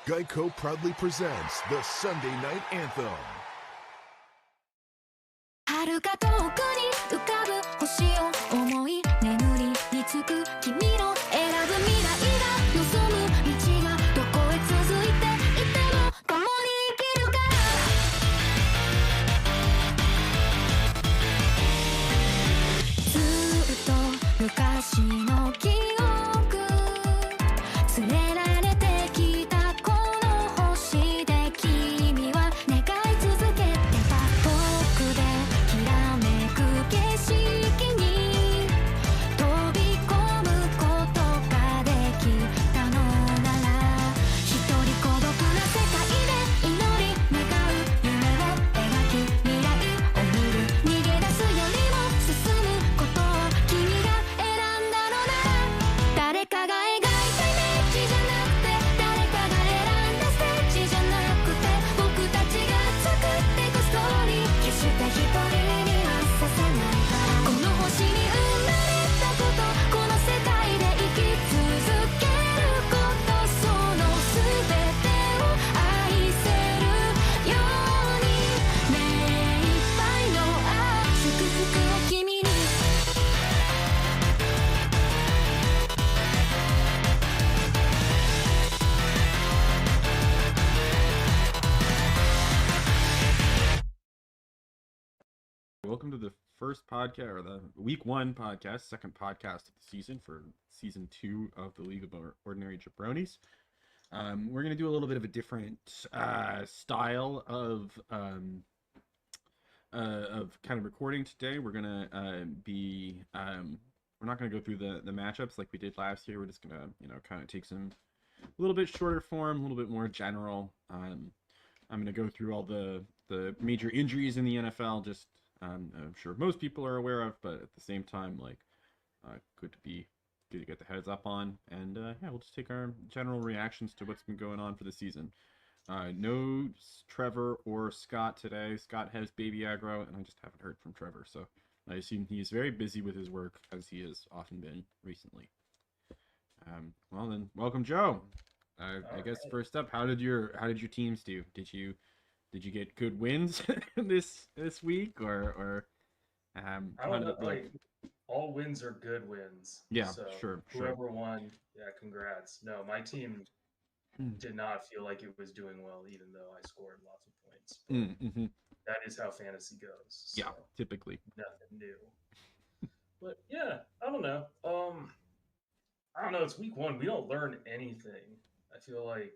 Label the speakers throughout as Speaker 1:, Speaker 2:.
Speaker 1: Geico proudly presents the Sunday Night Anthem.
Speaker 2: 遥か遠くに浮かぶ星を思い眠りにつく君の選ぶ未来が望む道がどこへ続いていても共に生きるからずっと昔の記憶連れられてきたこの星で君は願い続けてた遠くできらめく景色に飛び込むことができたのなら一人孤独な世界で祈り願う夢を描き未来を見る逃げ出すよりも進むことを君が選んだのなら誰かが描いたイメージじゃなくて誰かが選んだステージじゃなくて僕たちが作っていくストーリー決して一人にはさせないからこの星に生まれたことこの世界で生き続けることその全てを愛せるように目いっぱいの祝福を君に
Speaker 3: Welcome to the first podcast, or the week one podcast, second podcast of the season for season 2 of the League of Ordinary Jabronis. We're going to do a little bit of a different style of kind of recording today. We're going to we're not going to go through the matchups like we did last year. We're just going to, kind of take some a little bit shorter form, a little bit more general. I'm going to go through all the major injuries in the NFL, just I'm sure most people are aware of, but at the same time, good to get the heads up on. And we'll just take our general reactions to what's been going on for the season. No Trevor or Scott today. Scott has baby aggro, and I just haven't heard from Trevor, so I assume he's very busy with his work, as he has often been recently. Well then, welcome, Joe. I guess first up, how did your teams do? Did you get good wins this week, or
Speaker 4: I don't know, all wins are good wins.
Speaker 3: Yeah,
Speaker 4: so
Speaker 3: sure.
Speaker 4: Whoever won, yeah, congrats. No, my team did not feel like it was doing well, even though I scored lots of points. But that is how fantasy goes. So
Speaker 3: yeah, typically.
Speaker 4: nothing new. But yeah, I don't know. I don't know. It's week one. We don't learn anything. I feel like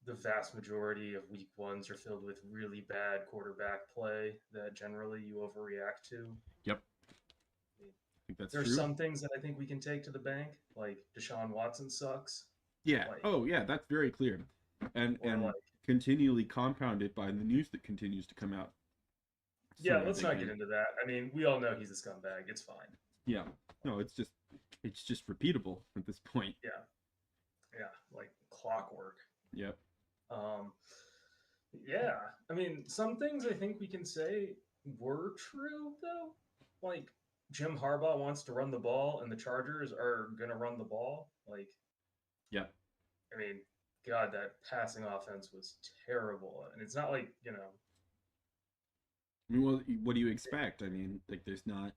Speaker 4: the vast majority of week ones are filled with really bad quarterback play that generally you overreact to.
Speaker 3: Yep. I think that's
Speaker 4: There's
Speaker 3: true.
Speaker 4: some things that I think we can take to the bank, like Deshaun Watson sucks.
Speaker 3: Yeah. That's very clear. And continually compounded by the news that continues to come out.
Speaker 4: Yeah, let's not get into that. I mean, we all know he's a scumbag. It's fine.
Speaker 3: Yeah. No, it's just repeatable at this point.
Speaker 4: Yeah, like clockwork.
Speaker 3: Yep.
Speaker 4: Yeah, I mean, some things I think we can say were true, though. Like, Jim Harbaugh wants to run the ball, and the Chargers are going to run the ball.
Speaker 3: Yeah.
Speaker 4: I mean, God, that passing offense was terrible. And it's not like,
Speaker 3: Well, what do you expect? I mean, there's not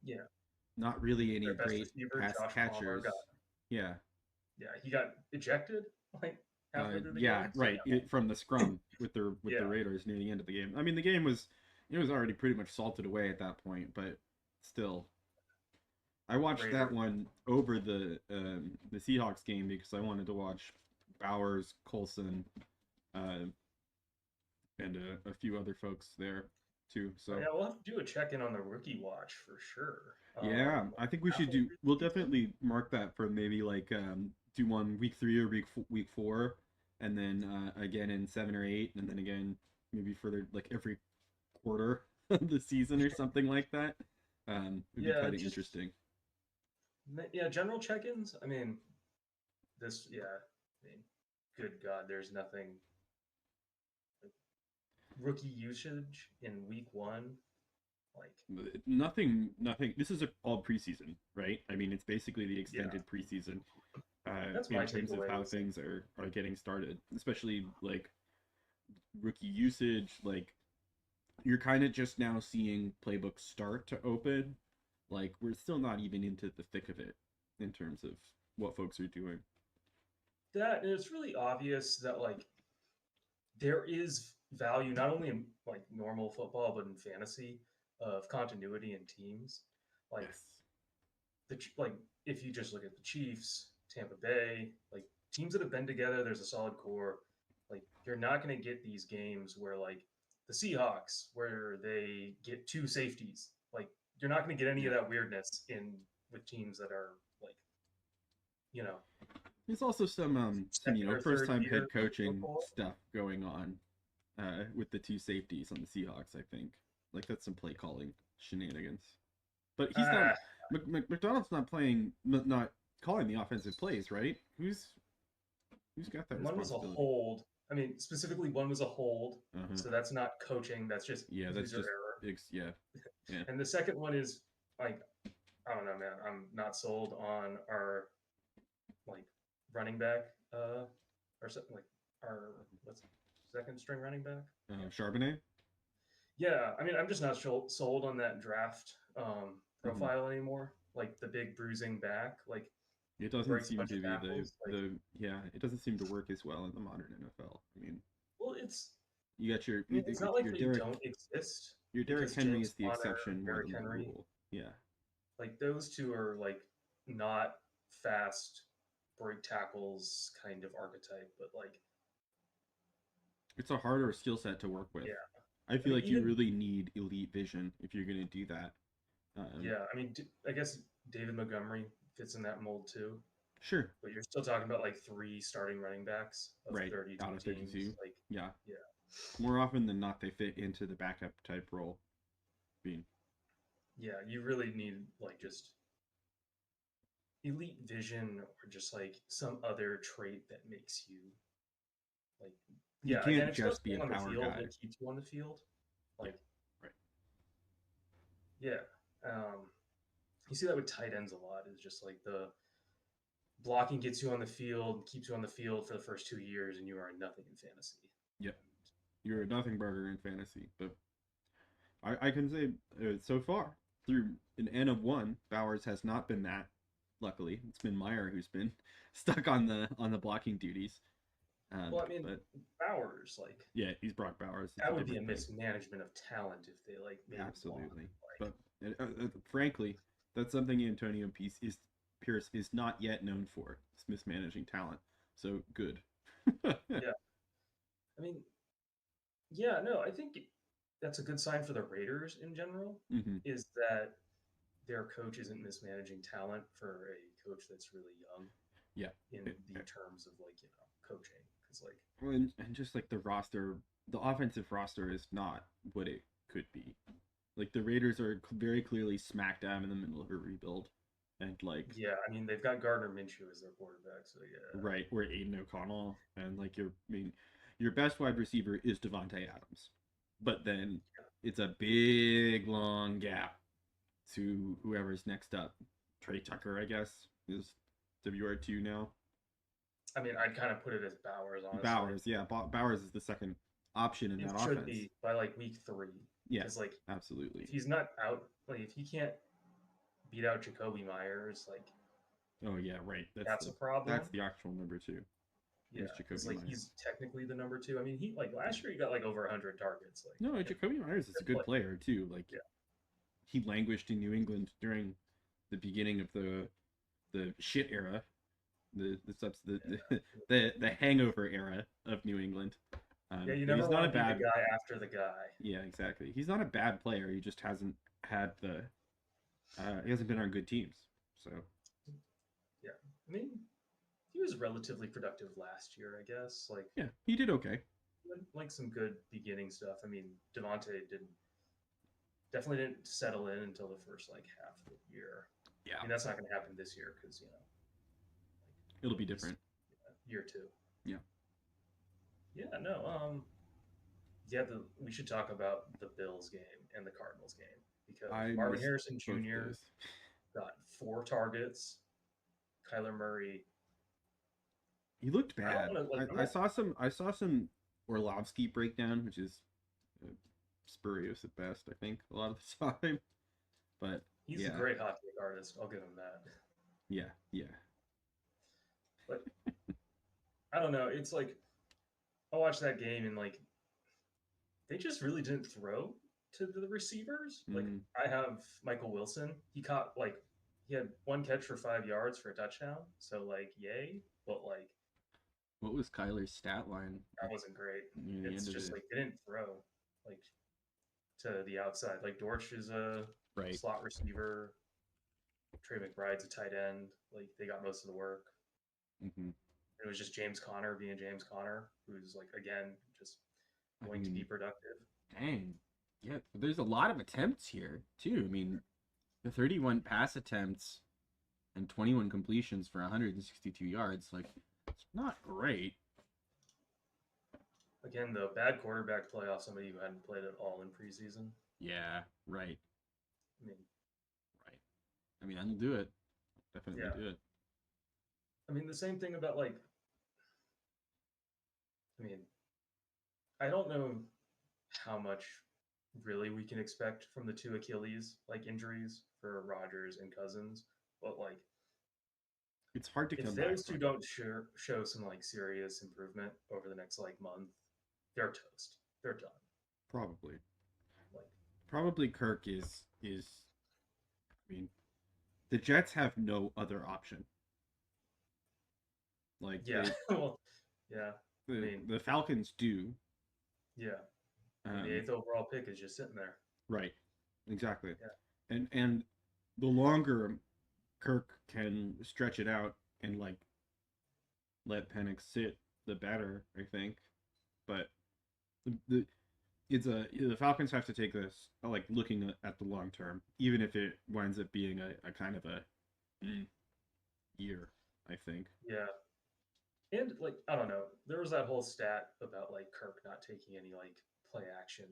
Speaker 3: really any great pass catchers. Yeah.
Speaker 4: Yeah, he got ejected, halfway through the game.
Speaker 3: Right. From the scrum with the Raiders near the end of the game. I mean, the game was already pretty much salted away at that point, but still, I watched that one over the Seahawks game because I wanted to watch Bowers, Colson, and a few other folks there too. So
Speaker 4: yeah, we'll have to do a check-in on the rookie watch for sure.
Speaker 3: Yeah, I think we should do. We'll definitely mark that for maybe do one week 3 or week 4, and then again in 7 or 8, and then again maybe further every quarter of the season or something like that. Would be kind of interesting.
Speaker 4: Yeah, general check-ins. I mean, good God, there's nothing. Rookie usage in week 1,
Speaker 3: nothing. This is all preseason, right? I mean, it's basically the extended preseason.
Speaker 4: That's
Speaker 3: in
Speaker 4: my
Speaker 3: terms of
Speaker 4: takeaway.
Speaker 3: how things are getting started, especially like rookie usage. Like you're kind of just now seeing playbooks start to open. Like we're still not even into the thick of it in terms of what folks are doing.
Speaker 4: That, and it's really obvious that like there is value not only in like normal football but in fantasy of continuity in teams. Like
Speaker 3: Yes.
Speaker 4: like if you just look at the Chiefs, Tampa Bay, like teams that have been together, there's a solid core. Like you're not going to get these games where like the Seahawks where they get two safeties. Like you're not going to get any of that weirdness in with teams that are like, you know,
Speaker 3: There's also some
Speaker 4: second or
Speaker 3: first
Speaker 4: third
Speaker 3: time
Speaker 4: year
Speaker 3: head coaching
Speaker 4: football.
Speaker 3: stuff going on with the two safeties on the Seahawks. I think like that's some play calling shenanigans. But he's not. McDonald's not playing, not calling the offensive plays, right? Who's got that
Speaker 4: One was a
Speaker 3: responsibility?
Speaker 4: hold. I mean, specifically, one was a hold.
Speaker 3: Uh-huh.
Speaker 4: So that's not coaching. That's just
Speaker 3: That's
Speaker 4: user
Speaker 3: just
Speaker 4: error.
Speaker 3: yeah.
Speaker 4: And the second one is like, I don't know, man. I'm not sold on our like running back, or something like our what's second string running back.
Speaker 3: Charbonnet.
Speaker 4: Yeah, I mean, I'm just not sold on that draft profile anymore. Like the big bruising back, like
Speaker 3: it doesn't
Speaker 4: breaks a
Speaker 3: seem
Speaker 4: bunch
Speaker 3: to
Speaker 4: of
Speaker 3: be
Speaker 4: tackles.
Speaker 3: it doesn't seem to work as well in the modern NFL. I mean,
Speaker 4: Well, it's
Speaker 3: you got your
Speaker 4: it's not like
Speaker 3: your
Speaker 4: they
Speaker 3: Derrick,
Speaker 4: don't exist.
Speaker 3: your Derrick
Speaker 4: Because
Speaker 3: Henry
Speaker 4: James
Speaker 3: is the
Speaker 4: Conner,
Speaker 3: exception more
Speaker 4: Derrick
Speaker 3: than the
Speaker 4: Henry,
Speaker 3: rule. Yeah.
Speaker 4: like those two are like not fast break tackles kind of archetype, but like
Speaker 3: It's a harder skill set to work with.
Speaker 4: yeah,
Speaker 3: I feel
Speaker 4: mean,
Speaker 3: like you really need elite vision if you're going to do that.
Speaker 4: yeah, I mean, I guess David Montgomery fits in that mold too.
Speaker 3: Sure.
Speaker 4: But you're still talking about like 3 starting running backs of
Speaker 3: Right.
Speaker 4: 32
Speaker 3: Out of 32.
Speaker 4: teams. Like
Speaker 3: yeah.
Speaker 4: yeah,
Speaker 3: More often than not, they fit into the backup type role.
Speaker 4: yeah, you really need like just elite vision or just like some other trait that makes you like
Speaker 3: You
Speaker 4: yeah.
Speaker 3: can't
Speaker 4: Again, if you
Speaker 3: just be a
Speaker 4: on the
Speaker 3: power
Speaker 4: field,
Speaker 3: guy.
Speaker 4: what keeps you on the field, like
Speaker 3: Right.
Speaker 4: yeah. You see that with tight ends a lot. Is just like the blocking gets you on the field, keeps you on the field for the first 2 years, and you are nothing in fantasy.
Speaker 3: Yep. You're a nothing burger in fantasy, but I can say so far through an N of 1, Bowers has not been that. Luckily, it's been Meyer who's been stuck on the blocking duties.
Speaker 4: Well, I mean,
Speaker 3: but
Speaker 4: Bowers, like
Speaker 3: yeah, he's Brock Bowers. It's
Speaker 4: that would be a
Speaker 3: different thing.
Speaker 4: mismanagement of talent if they like made him
Speaker 3: Absolutely.
Speaker 4: block.
Speaker 3: But frankly, that's something Antonio Pierce is not yet known for. It's mismanaging talent. So good.
Speaker 4: Yeah. I mean, yeah, no, I think that's a good sign for the Raiders in general, is that their coach isn't mismanaging talent for a coach that's really young.
Speaker 3: Yeah.
Speaker 4: In the terms of like, coaching. Because like
Speaker 3: well, and just like the roster, the offensive roster is not what it could be. Like the Raiders are very clearly smack dab in the middle of a rebuild. And like
Speaker 4: yeah, I mean they've got Gardner Minshew as their quarterback, so yeah.
Speaker 3: Right, or Aiden O'Connell, and like your best wide receiver is Devontae Adams, but then it's a big long gap to whoever's next up. Trey Tucker, I guess, is WR2 now.
Speaker 4: I mean, I'd kind of put it as Bowers, honestly.
Speaker 3: Bowers, yeah, Bowers is the second option in that offense.
Speaker 4: It should be by like week 3.
Speaker 3: Yeah,
Speaker 4: like
Speaker 3: absolutely.
Speaker 4: If he's not out, like if he can't beat out Jacoby Myers, like
Speaker 3: oh yeah, right.
Speaker 4: That's a problem.
Speaker 3: That's the actual number 2.
Speaker 4: Yeah, it's like he's technically the number 2. I mean, he like last year he got like over 100 targets. Like
Speaker 3: no, Jacoby Myers is a good player too. Like he languished in New England during the beginning of the shit era, the hangover era of New England.
Speaker 4: Yeah, you never
Speaker 3: he's not
Speaker 4: want
Speaker 3: a
Speaker 4: to be
Speaker 3: bad
Speaker 4: the guy after the guy.
Speaker 3: Yeah, exactly. He's not a bad player. He just hasn't had the he hasn't been on good teams. So
Speaker 4: yeah, I mean, he was relatively productive last year, I guess. Like
Speaker 3: yeah, he did okay.
Speaker 4: Like some good beginning stuff. I mean, Devontae definitely didn't settle in until the first like half of the year.
Speaker 3: Yeah,
Speaker 4: I mean that's not going to happen this year because
Speaker 3: it'll be different.
Speaker 4: Year 2.
Speaker 3: Yeah.
Speaker 4: Yeah. No. We should talk about the Bills game and the Cardinals game because Marvin Harrison Jr. got 4 targets. Kyler Murray
Speaker 3: He looked
Speaker 4: I don't
Speaker 3: bad.
Speaker 4: wanna, like, I'm
Speaker 3: I
Speaker 4: not
Speaker 3: saw some Orlovsky breakdown, which is uh, spurious at best, I think, a lot of the time. But
Speaker 4: he's a
Speaker 3: yeah,
Speaker 4: great hot take artist, I'll give him that.
Speaker 3: yeah.
Speaker 4: But I don't know, it's like I watched that game and like they just really didn't throw to the receivers. Like
Speaker 3: Mm.
Speaker 4: I have Michael Wilson. He had one catch for 5 yards for a touchdown. So like yay. But like
Speaker 3: What was Kyler's stat line
Speaker 4: that wasn't great.
Speaker 3: near the
Speaker 4: It's
Speaker 3: end of
Speaker 4: just
Speaker 3: it?
Speaker 4: like they didn't throw like to the outside. Like Dortch is a
Speaker 3: Right.
Speaker 4: slot receiver. Trey McBride's a tight end. Like they got most of the work.
Speaker 3: Mm-hmm.
Speaker 4: It was just James Conner being James Conner, who's like again just
Speaker 3: I
Speaker 4: going to be
Speaker 3: mean,
Speaker 4: productive.
Speaker 3: dang. Yeah, there's a lot of attempts here, too. I mean, the 31 pass attempts and 21 completions for 162 yards. Like, it's not great.
Speaker 4: Again, though, bad quarterback play off somebody who hadn't played at all in preseason.
Speaker 3: Yeah, right.
Speaker 4: I mean,
Speaker 3: Right. I mean, I'll do it. Definitely
Speaker 4: Yeah.
Speaker 3: do it.
Speaker 4: I mean the same thing about like. I mean, I don't know how much really we can expect from the two Achilles like injuries for Rodgers and Cousins, but like
Speaker 3: It's hard to
Speaker 4: if
Speaker 3: come back
Speaker 4: those two
Speaker 3: from.
Speaker 4: don't show some like serious improvement over the next like month, they're toast. They're done.
Speaker 3: Probably.
Speaker 4: Like
Speaker 3: Probably Kirk is. I mean, the Jets have no other option. Like
Speaker 4: yeah, well, yeah, I mean,
Speaker 3: the Falcons do.
Speaker 4: yeah. And the eighth overall pick is just sitting there.
Speaker 3: Right. Exactly.
Speaker 4: Yeah.
Speaker 3: And the longer Kirk can stretch it out and like let Penix sit, the better, I think. But the the Falcons have to take this like looking at the long term, even if it winds up being a kind of a year, I think.
Speaker 4: Yeah. And like I don't know, there was that whole stat about like Kirk not taking any like play action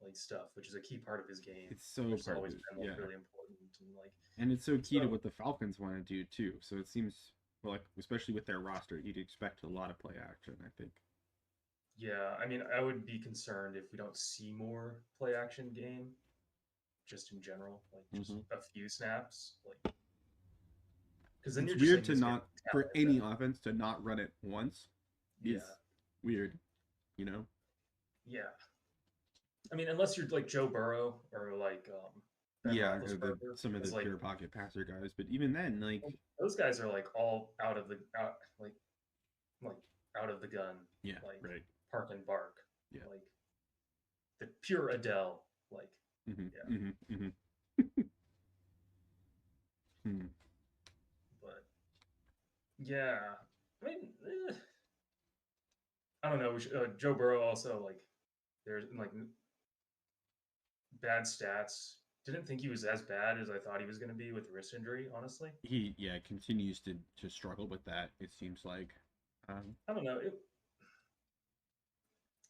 Speaker 4: like stuff, which is a key part of his game.
Speaker 3: It's so
Speaker 4: Which has
Speaker 3: part of
Speaker 4: always
Speaker 3: it,
Speaker 4: been like
Speaker 3: yeah.
Speaker 4: really important and like
Speaker 3: And it's so key to
Speaker 4: so
Speaker 3: what the Falcons want to do too. So it seems well, like especially with their roster, you'd expect a lot of play action, I think.
Speaker 4: yeah, I mean I would be concerned if we don't see more play action game just in general, like just a few snaps, like because then
Speaker 3: It's
Speaker 4: you're just
Speaker 3: weird
Speaker 4: like
Speaker 3: to
Speaker 4: missing
Speaker 3: not for
Speaker 4: talent
Speaker 3: any
Speaker 4: that-
Speaker 3: offense to not run it once. Is
Speaker 4: yeah,
Speaker 3: weird, you know.
Speaker 4: yeah. I mean, unless you're like Joe Burrow or like Ben
Speaker 3: Yeah,
Speaker 4: Roethlisberger,
Speaker 3: some of the
Speaker 4: because, like
Speaker 3: pure pocket passer guys, but even then, like
Speaker 4: those guys are like all out of the like out of the gun,
Speaker 3: yeah,
Speaker 4: like
Speaker 3: right,
Speaker 4: park and bark,
Speaker 3: yeah,
Speaker 4: like the pure Adele, like
Speaker 3: mm-hmm,
Speaker 4: yeah.
Speaker 3: mm-hmm, mm-hmm. Hmm.
Speaker 4: But yeah, I mean, I don't know. Joe Burrow also like there's like bad stats. Didn't think he was as bad as I thought he was going to be with wrist injury. Honestly,
Speaker 3: He continues to struggle with that. It seems like,
Speaker 4: I don't know.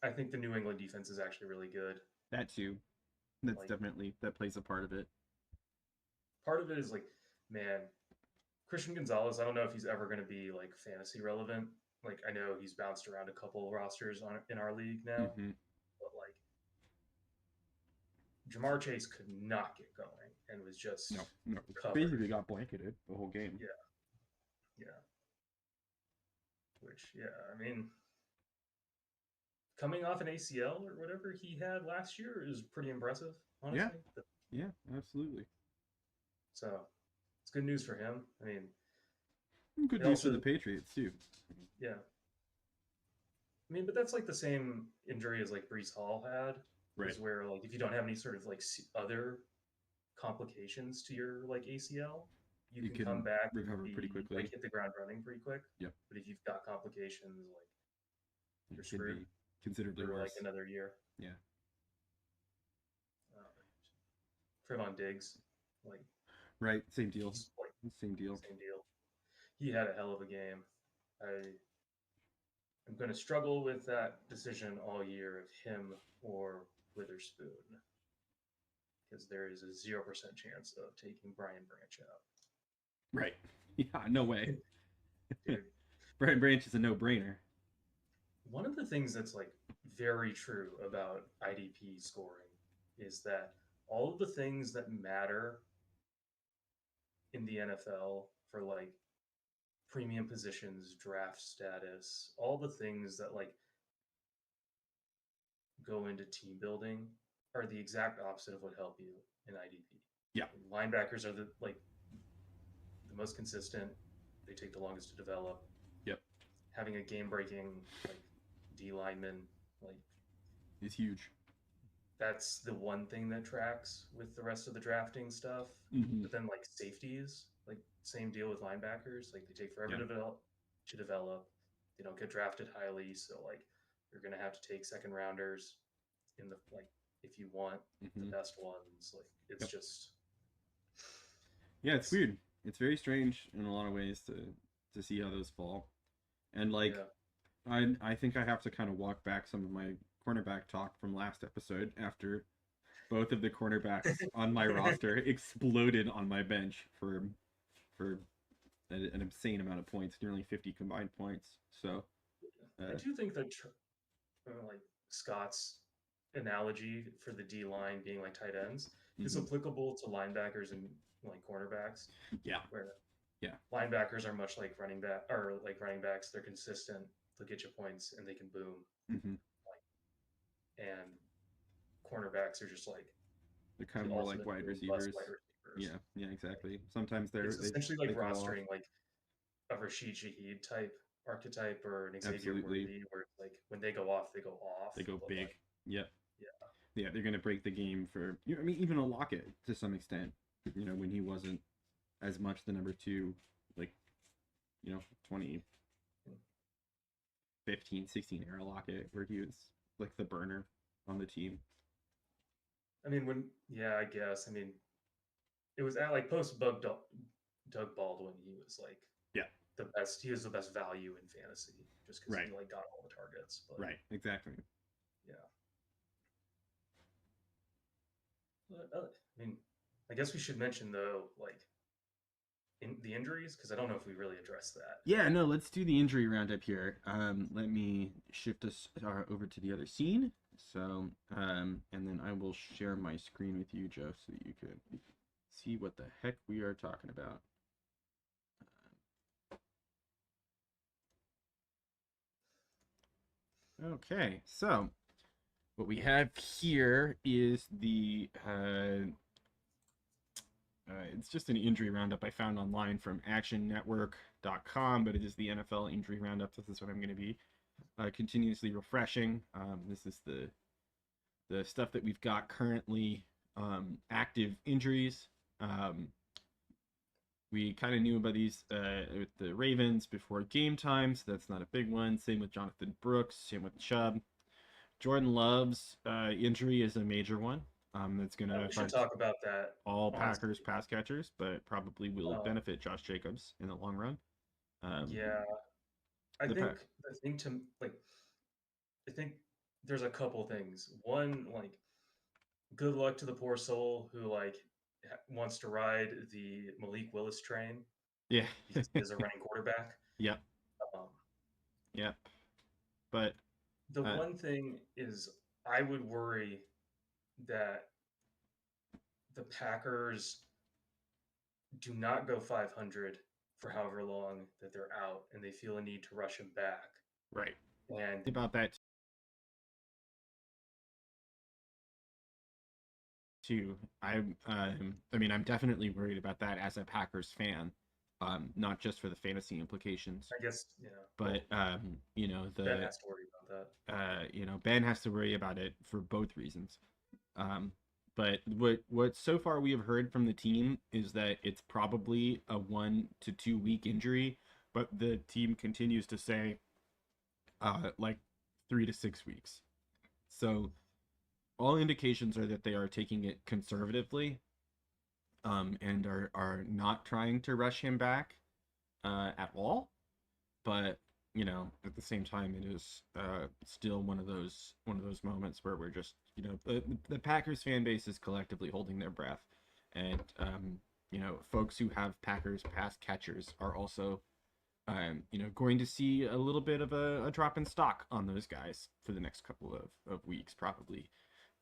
Speaker 4: I think the New England defense is actually really good.
Speaker 3: that too. That's
Speaker 4: Like
Speaker 3: definitely that plays a part of it.
Speaker 4: part of it is like, man, Christian Gonzalez. I don't know if he's ever going to be like fantasy relevant. Like I know he's bounced around a couple rosters in our league now,
Speaker 3: Mm-hmm.
Speaker 4: but like Jamar Chase could not get going and was just
Speaker 3: No,
Speaker 4: covered.
Speaker 3: basically got blanketed the whole game.
Speaker 4: Yeah. Which, yeah, I mean, coming off an ACL or whatever he had last year is pretty impressive, honestly.
Speaker 3: Yeah, absolutely.
Speaker 4: So it's good news for him. I mean,
Speaker 3: Good
Speaker 4: They
Speaker 3: news for
Speaker 4: also-
Speaker 3: the Patriots too.
Speaker 4: yeah. I mean, but that's like the same injury as like Brees Hall had,
Speaker 3: Right.
Speaker 4: is where like if you don't have any sort of like other complications to your like ACL, you
Speaker 3: You
Speaker 4: can
Speaker 3: can
Speaker 4: come back and
Speaker 3: recover pretty quickly.
Speaker 4: like hit the ground running pretty quick.
Speaker 3: Yep.
Speaker 4: But if you've got complications, like you're
Speaker 3: It can
Speaker 4: screwed
Speaker 3: be considerably
Speaker 4: for like
Speaker 3: worse.
Speaker 4: another year.
Speaker 3: Yeah.
Speaker 4: Trevon Diggs, like
Speaker 3: Right. Same deal.
Speaker 4: he's, like
Speaker 3: Same deal.
Speaker 4: same deal. He had a hell of a game. I'm going to struggle with that decision all year of him or Witherspoon because there is a 0% chance of taking Brian Branch out.
Speaker 3: Right. Yeah. No way.
Speaker 4: Dude,
Speaker 3: Brian Branch is a no-brainer.
Speaker 4: One of the things that's like very true about IDP scoring is that all of the things that matter in the NFL for like premium positions, draft status, all the things that like go into team building are the exact opposite of what help you in IDP.
Speaker 3: Yeah.
Speaker 4: Linebackers are the most consistent. They take the longest to develop.
Speaker 3: Yep.
Speaker 4: Having a game breaking like D lineman, like
Speaker 3: It's huge.
Speaker 4: that's the one thing that tracks with the rest of the drafting stuff.
Speaker 3: Mm-hmm.
Speaker 4: But then like safeties, like same deal with linebackers. Like they take forever to develop. They don't get drafted highly, so like you're gonna have to take second rounders in the like if you want the best ones. Like it's just
Speaker 3: it's weird. It's very strange in a lot of ways to see how those fall. And like I think I have to kind of walk back some of my cornerback talk from last episode after both of the cornerbacks on my roster exploded on my bench for an insane amount of points, nearly 50 combined points. So
Speaker 4: I do think that like Scott's analogy for the D line being like tight ends is applicable to linebackers and like cornerbacks.
Speaker 3: Yeah.
Speaker 4: Where linebackers are much like running backs. They're consistent. They'll get you points and they can boom. And cornerbacks are just like
Speaker 3: they're kind of more like wide receivers. Yeah, exactly. Sometimes
Speaker 4: it's essentially like rostering like a Rashid Shaheed type archetype or an Xavier Worthy, where it's like when they go off, they go off.
Speaker 3: They go big.
Speaker 4: Like,
Speaker 3: Yeah, they're gonna break the game for. I mean, even a Lockett to some extent. When he wasn't as much the number 2, like 2015, 16 era Lockett, where he was like the burner on the team.
Speaker 4: I mean, I guess. I mean, it was at like post Doug Baldwin. He was like the best. He was the best value in fantasy just because he like got all the targets. But,
Speaker 3: right. Exactly.
Speaker 4: Yeah. But, I mean, I guess we should mention though, like in the injuries, because I don't know if we really addressed that.
Speaker 3: Yeah, no, let's do the injury roundup here. Let me shift us over to the other scene. So, and then I will share my screen with you, Joe, so that you can see what the heck we are talking about. Okay, so what we have here is the it's just an injury roundup I found online from actionnetwork.com, but it is the NFL injury roundup. This is what I'm going to be continuously refreshing. This is the stuff that we've got currently active injuries. We kind of knew about these with the Ravens before game time, so that's not a big one. Same with Jonathan Brooks, same with Chubb. Jordan Love's injury is a major one. That's going to
Speaker 4: affect talk about that.
Speaker 3: All Packers pass catchers, but probably will benefit Josh Jacobs in the long run.
Speaker 4: I think there's a couple things. One, like, good luck to the poor soul who like wants to ride the Malik Willis train.
Speaker 3: Yeah,
Speaker 4: because he is a running quarterback.
Speaker 3: Yep. Yep. But
Speaker 4: the one thing is, I would worry that the Packers do not go 500 for however long that they're out, and they feel a need to rush him back.
Speaker 3: Right.
Speaker 4: And
Speaker 3: about that too. I'm definitely worried about that as a Packers fan. Not just for the fantasy implications.
Speaker 4: I guess,
Speaker 3: but Ben
Speaker 4: has to worry about
Speaker 3: that. Ben has to worry about it for both reasons. But what so far we have heard from the team is that it's probably a 1 to 2 week injury, but the team continues to say like 3 to 6 weeks. So all indications are that they are taking it conservatively. And are not trying to rush him back at all, but at the same time, it is still one of those moments where we're just the Packers fan base is collectively holding their breath, and folks who have Packers pass catchers are also Going to see a little bit of a drop in stock on those guys for the next couple of weeks, probably.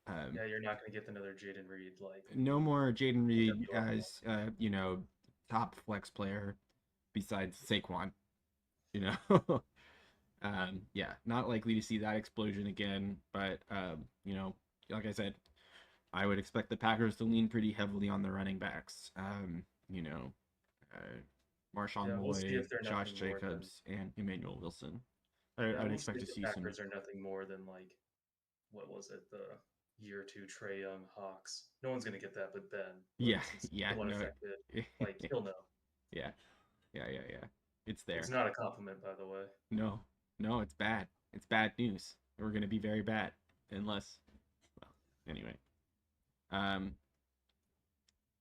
Speaker 4: Yeah, you're not going to get another Jaden Reed
Speaker 3: No more Jaden Reed
Speaker 4: WRL.
Speaker 3: as top flex player besides Saquon. Yeah, not likely to see that explosion again. But like I said, I would expect the Packers to lean pretty heavily on the running backs. Marshawn
Speaker 4: We'll see
Speaker 3: Lloyd,
Speaker 4: if they're
Speaker 3: Josh
Speaker 4: nothing more than.
Speaker 3: Jacobs, and Emmanuel Wilson.
Speaker 4: Yeah,
Speaker 3: I'd
Speaker 4: we'll see
Speaker 3: expect to
Speaker 4: if the
Speaker 3: see some.
Speaker 4: Packers are nothing more than what was it, the year 2 Trae Young Hawks. No one's gonna get that, but Ben.
Speaker 3: Yeah,
Speaker 4: since
Speaker 3: yeah,
Speaker 4: the one
Speaker 3: no,
Speaker 4: affected, he'll know.
Speaker 3: Yeah. It's there.
Speaker 4: It's not a compliment, by the way.
Speaker 3: No, it's bad. It's bad news. We're gonna be very bad unless. Well, anyway.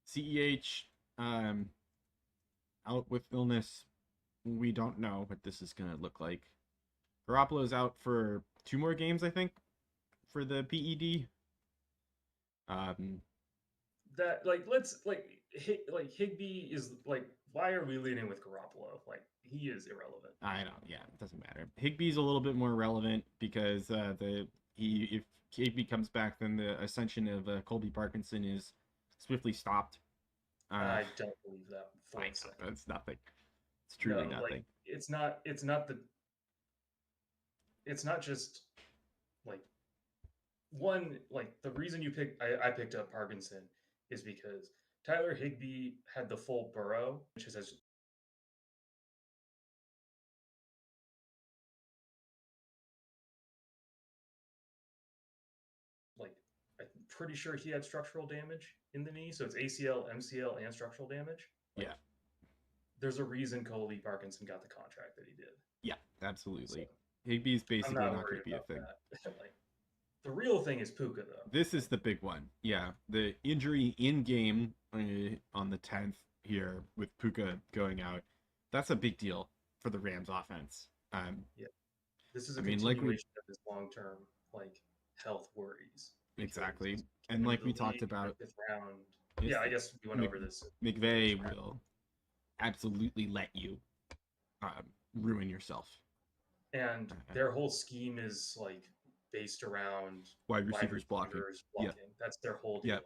Speaker 3: CEH, out with illness. We don't know what this is gonna look like. Garoppolo's out for 2 more games, I think, for the PED.
Speaker 4: That Higbee is why are we leaning with Garoppolo? He is irrelevant.
Speaker 3: I don't. Yeah, it doesn't matter. Higbee's a little bit more relevant because if Higbee comes back, then the ascension of Colby Parkinson is swiftly stopped.
Speaker 4: I don't believe that for a second.
Speaker 3: It's nothing. It's truly nothing.
Speaker 4: It's not just the reason I picked up Parkinson is because Tyler Higbee had the full Burrow, which is as I'm pretty sure he had structural damage in the knee, so it's ACL, MCL, and structural damage.
Speaker 3: Yeah.
Speaker 4: There's a reason Colby Parkinson got the contract that he did.
Speaker 3: Yeah, absolutely. So, Higbee's basically not going to be a thing.
Speaker 4: The real thing is Puka, though.
Speaker 3: This is the big one. Yeah, the injury in game on the 10th here with Puka going out. That's a big deal for the Rams offense.
Speaker 4: Yeah, this is a continuation of his long-term health worries.
Speaker 3: Exactly, and we talked about.
Speaker 4: Round, yeah, I guess we went over this.
Speaker 3: McVay will absolutely let you ruin yourself.
Speaker 4: And their whole scheme is based around
Speaker 3: wide receivers blocking.
Speaker 4: Yeah. That's their whole deal.
Speaker 3: Yeah.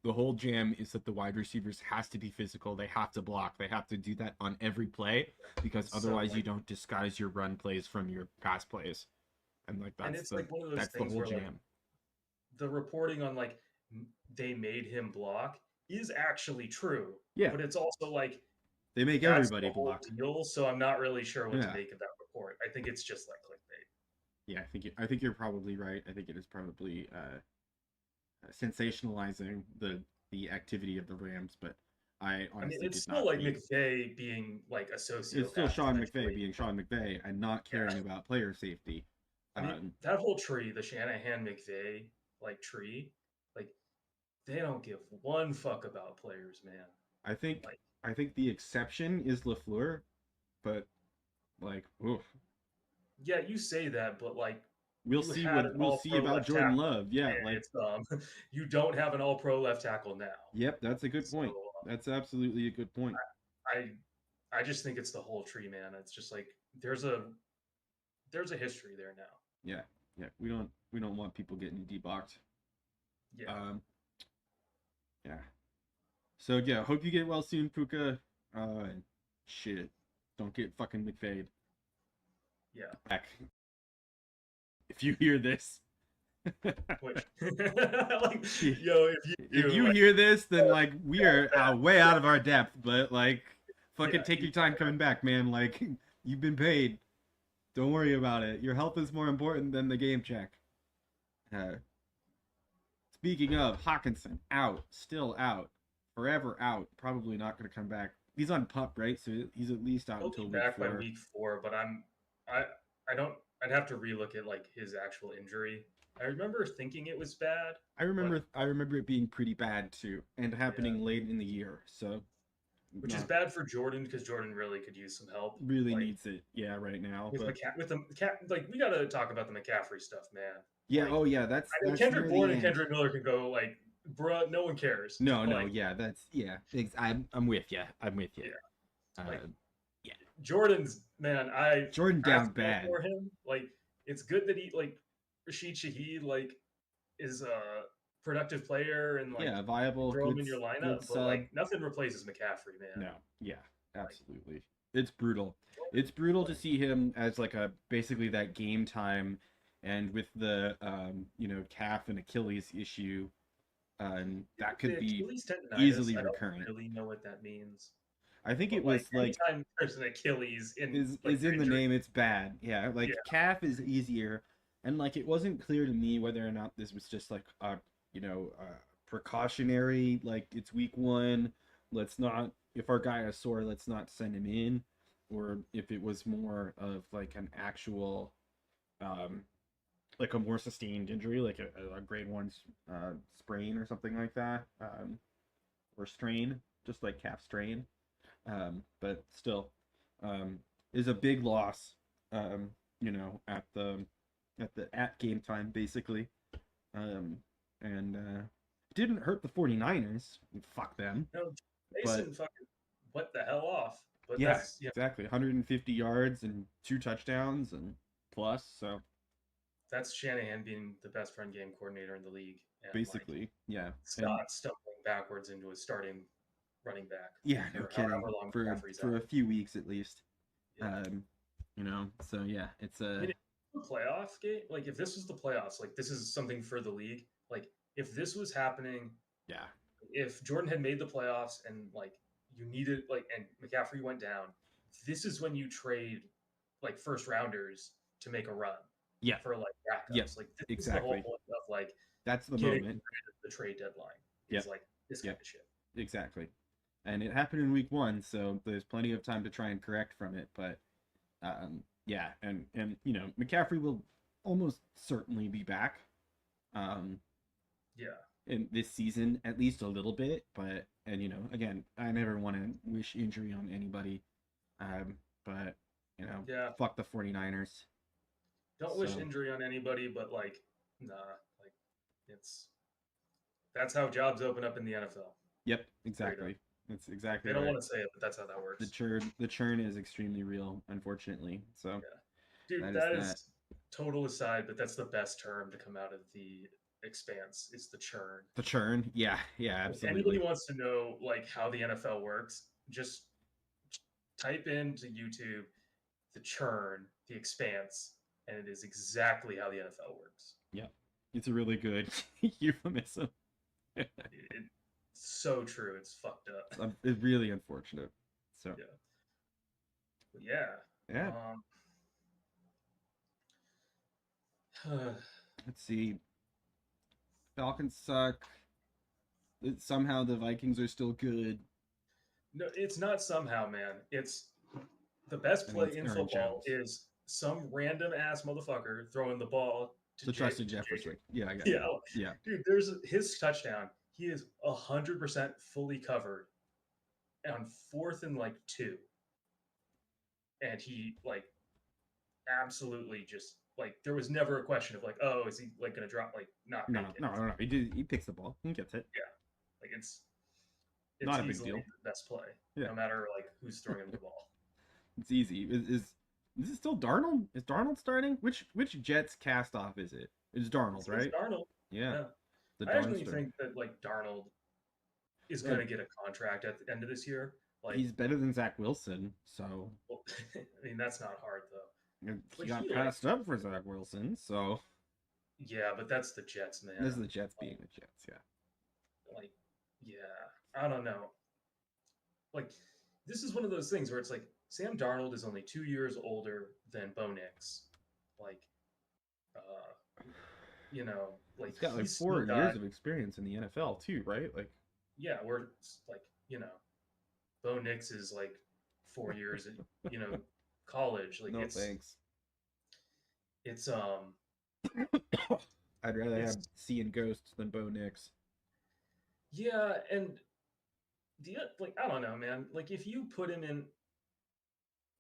Speaker 3: The whole jam is that the wide receivers has to be physical. They have to block. They have to do that on every play because otherwise you don't disguise your run plays from your pass plays. And that's
Speaker 4: one of those
Speaker 3: that's
Speaker 4: things
Speaker 3: the whole
Speaker 4: where,
Speaker 3: jam.
Speaker 4: The reporting on they made him block is actually true.
Speaker 3: Yeah.
Speaker 4: But it's also
Speaker 3: they make everybody block.
Speaker 4: Deal, so I'm not really sure what to make of that report. I think it's just clickbait.
Speaker 3: Yeah, I think you're probably right. I think it is probably sensationalizing the activity of the Rams, but I honestly
Speaker 4: it's still McVay being a sociopath.
Speaker 3: It's still Sean McVay being Sean McVay and not caring about player safety.
Speaker 4: That whole tree, the Shanahan McVay tree, they don't give one fuck about players, man.
Speaker 3: I think the exception is LaFleur, but oof.
Speaker 4: Yeah, you say that, but
Speaker 3: we'll see about Jordan Love. Yeah,
Speaker 4: it's you don't have an All-Pro left tackle now.
Speaker 3: Yep, that's a good point. That's absolutely a good point.
Speaker 4: I just think it's the whole tree, man. It's just there's a history there now.
Speaker 3: Yeah. We don't want people getting deboxed.
Speaker 4: Yeah.
Speaker 3: Yeah. So yeah, hope you get well soon, Puka. Shit, don't get fucking McVayed.
Speaker 4: Yeah.
Speaker 3: Back. If you hear this.
Speaker 4: Which, if
Speaker 3: you hear this, then we are way out of our depth. But fucking take your time coming back, man. You've been paid. Don't worry about it. Your health is more important than the game check. Speaking of, Hawkinson out, still out, forever out. Probably not going to come back. He's on PUP, right? So he's at least out until week 4.
Speaker 4: By week 4, but I'd have to relook at his actual injury. I remember thinking it was bad.
Speaker 3: I remember it being pretty bad too, and happening late in the year. So,
Speaker 4: which is bad for Jordan because Jordan really could use some help.
Speaker 3: Really needs it, right now.
Speaker 4: With we got to talk about the McCaffrey stuff, man.
Speaker 3: Yeah. That's
Speaker 4: Kendrick Bourne and Kendrick Miller can go bruh, no one cares.
Speaker 3: No, yeah. I'm with you.
Speaker 4: Yeah. Jordan's man, I
Speaker 3: Jordan down
Speaker 4: feel
Speaker 3: bad.
Speaker 4: for him. Like it's good that he like Rashid Shaheed like is a productive player and like
Speaker 3: Yeah, viable,
Speaker 4: throw him in your
Speaker 3: good
Speaker 4: lineup, but
Speaker 3: sub.
Speaker 4: like nothing replaces McCaffrey, man.
Speaker 3: No, yeah, absolutely. It's brutal. It's brutal to see him as like a basically that game time, and with the calf and Achilles issue, that
Speaker 4: The
Speaker 3: could be
Speaker 4: Achilles tendonitis,
Speaker 3: easily
Speaker 4: I don't
Speaker 3: recurrent.
Speaker 4: really know what that means.
Speaker 3: I think
Speaker 4: But
Speaker 3: it
Speaker 4: like
Speaker 3: was like
Speaker 4: anytime there's an Achilles in like
Speaker 3: is
Speaker 4: your
Speaker 3: in the
Speaker 4: injury,
Speaker 3: name. It's bad. Yeah, like
Speaker 4: yeah,
Speaker 3: calf is easier, and like it wasn't clear to me whether or not this was just like a precautionary, like it's week one, let's not, if our guy is sore, let's not send him in, or if it was more of like an actual um like a more sustained injury, like a grade one sprain or something like that, or strain, just like calf strain. But still, is a big loss. At at game time basically. And didn't hurt the 49ers. Fuck them.
Speaker 4: no,
Speaker 3: But
Speaker 4: Mason fucking what the hell off. But
Speaker 3: yeah,
Speaker 4: that's yeah,
Speaker 3: exactly. 150 yards and 2 touchdowns and plus. So
Speaker 4: that's Shanahan being the best run game coordinator in the league, and like
Speaker 3: basically, yeah. And
Speaker 4: Scott stumbling backwards into a starting running back
Speaker 3: yeah, no
Speaker 4: for
Speaker 3: kidding.
Speaker 4: however long
Speaker 3: For
Speaker 4: McCaffrey's
Speaker 3: for a
Speaker 4: out.
Speaker 3: few weeks at least.
Speaker 4: Yeah.
Speaker 3: So yeah, it's
Speaker 4: I
Speaker 3: a
Speaker 4: mean, if the playoff game, like if this was the playoffs, like this is something for the league. Like if this was happening,
Speaker 3: yeah.
Speaker 4: if Jordan had made the playoffs and like you needed like and McCaffrey went down, this is when you trade like first rounders to make a run
Speaker 3: Yeah.
Speaker 4: for like
Speaker 3: Yep.
Speaker 4: backups. Like this is the whole
Speaker 3: Exactly.
Speaker 4: point of like
Speaker 3: That's the
Speaker 4: getting
Speaker 3: moment.
Speaker 4: rid of the trade deadline. Is
Speaker 3: Yep.
Speaker 4: like this kind
Speaker 3: Yep.
Speaker 4: of shit.
Speaker 3: Exactly. And it happened in week one, so there's plenty of time to try and correct from it. But yeah, and McCaffrey will almost certainly be back
Speaker 4: Yeah.
Speaker 3: in this season, at least a little bit. But again, I never want to wish injury on anybody. But
Speaker 4: Yeah.
Speaker 3: fuck the 49ers.
Speaker 4: Don't wish
Speaker 3: So-
Speaker 4: injury on anybody, but like, nah, like that's how jobs open up in the NFL.
Speaker 3: Yep, exactly. That's exactly
Speaker 4: They don't
Speaker 3: right.
Speaker 4: want to say it, but that's how that works.
Speaker 3: The churn is extremely real, unfortunately. So
Speaker 4: Dude,
Speaker 3: that is
Speaker 4: that is total aside, but that's the best term to come out of the Expanse. It's the churn.
Speaker 3: the churn. Yeah,
Speaker 4: If
Speaker 3: absolutely.
Speaker 4: anybody wants to know like how the NFL works, just type into YouTube the churn, the Expanse, and it is exactly how the NFL works.
Speaker 3: Yeah, it's a really good euphemism.
Speaker 4: It's so true. It's fucked up.
Speaker 3: It's really unfortunate. So
Speaker 4: Yeah. But yeah.
Speaker 3: yeah, let's see. Falcons suck. Somehow the Vikings are still good.
Speaker 4: No, it's not somehow, man. It's the best
Speaker 3: I mean,
Speaker 4: play
Speaker 3: it's
Speaker 4: in
Speaker 3: Aaron
Speaker 4: football
Speaker 3: Jones.
Speaker 4: is some random ass motherfucker throwing the ball
Speaker 3: To Justin Jefferson. Yeah, I got
Speaker 4: Yeah,
Speaker 3: it. Yeah,
Speaker 4: dude. There's his touchdown. He is 100% fully covered on 4th and like 2, and he like absolutely just like there was never a question of like, oh, is he like gonna drop like not
Speaker 3: no,
Speaker 4: make it?
Speaker 3: no. He picks the ball. He gets it.
Speaker 4: Like it's
Speaker 3: Not a big
Speaker 4: easily
Speaker 3: deal.
Speaker 4: the best play,
Speaker 3: Yeah.
Speaker 4: no matter like who's throwing him the ball.
Speaker 3: It's easy. Is it still Darnold? Is Darnold starting? Which Jets cast off is it? It's Darnold,
Speaker 4: It's
Speaker 3: right?
Speaker 4: Darnold.
Speaker 3: Yeah. The
Speaker 4: I actually
Speaker 3: Darnster.
Speaker 4: think that like Darnold is
Speaker 3: Yeah.
Speaker 4: going to get a contract at the end of this year. Like
Speaker 3: He's better than Zach Wilson, so
Speaker 4: well, I mean that's not hard though.
Speaker 3: he
Speaker 4: But
Speaker 3: got
Speaker 4: he,
Speaker 3: passed up for Zach Wilson. So
Speaker 4: Yeah, but that's the Jets, man.
Speaker 3: this is the Jets being the Jets. Yeah.
Speaker 4: Like, yeah, I don't know. Like, this is one of those things where it's like Sam Darnold is only 2 years older than Bo Nix. Like, like
Speaker 3: He's got like
Speaker 4: he's
Speaker 3: 4
Speaker 4: still
Speaker 3: years
Speaker 4: got-
Speaker 3: of experience in the NFL too, right? Like
Speaker 4: yeah, we're like, Bo Nix is like 4 years at, college. Like
Speaker 3: no
Speaker 4: it's
Speaker 3: thanks.
Speaker 4: it's
Speaker 3: I'd rather
Speaker 4: it's-
Speaker 3: have seeing ghosts than Bo Nix.
Speaker 4: yeah, and like I don't know, man. Like if you put him in,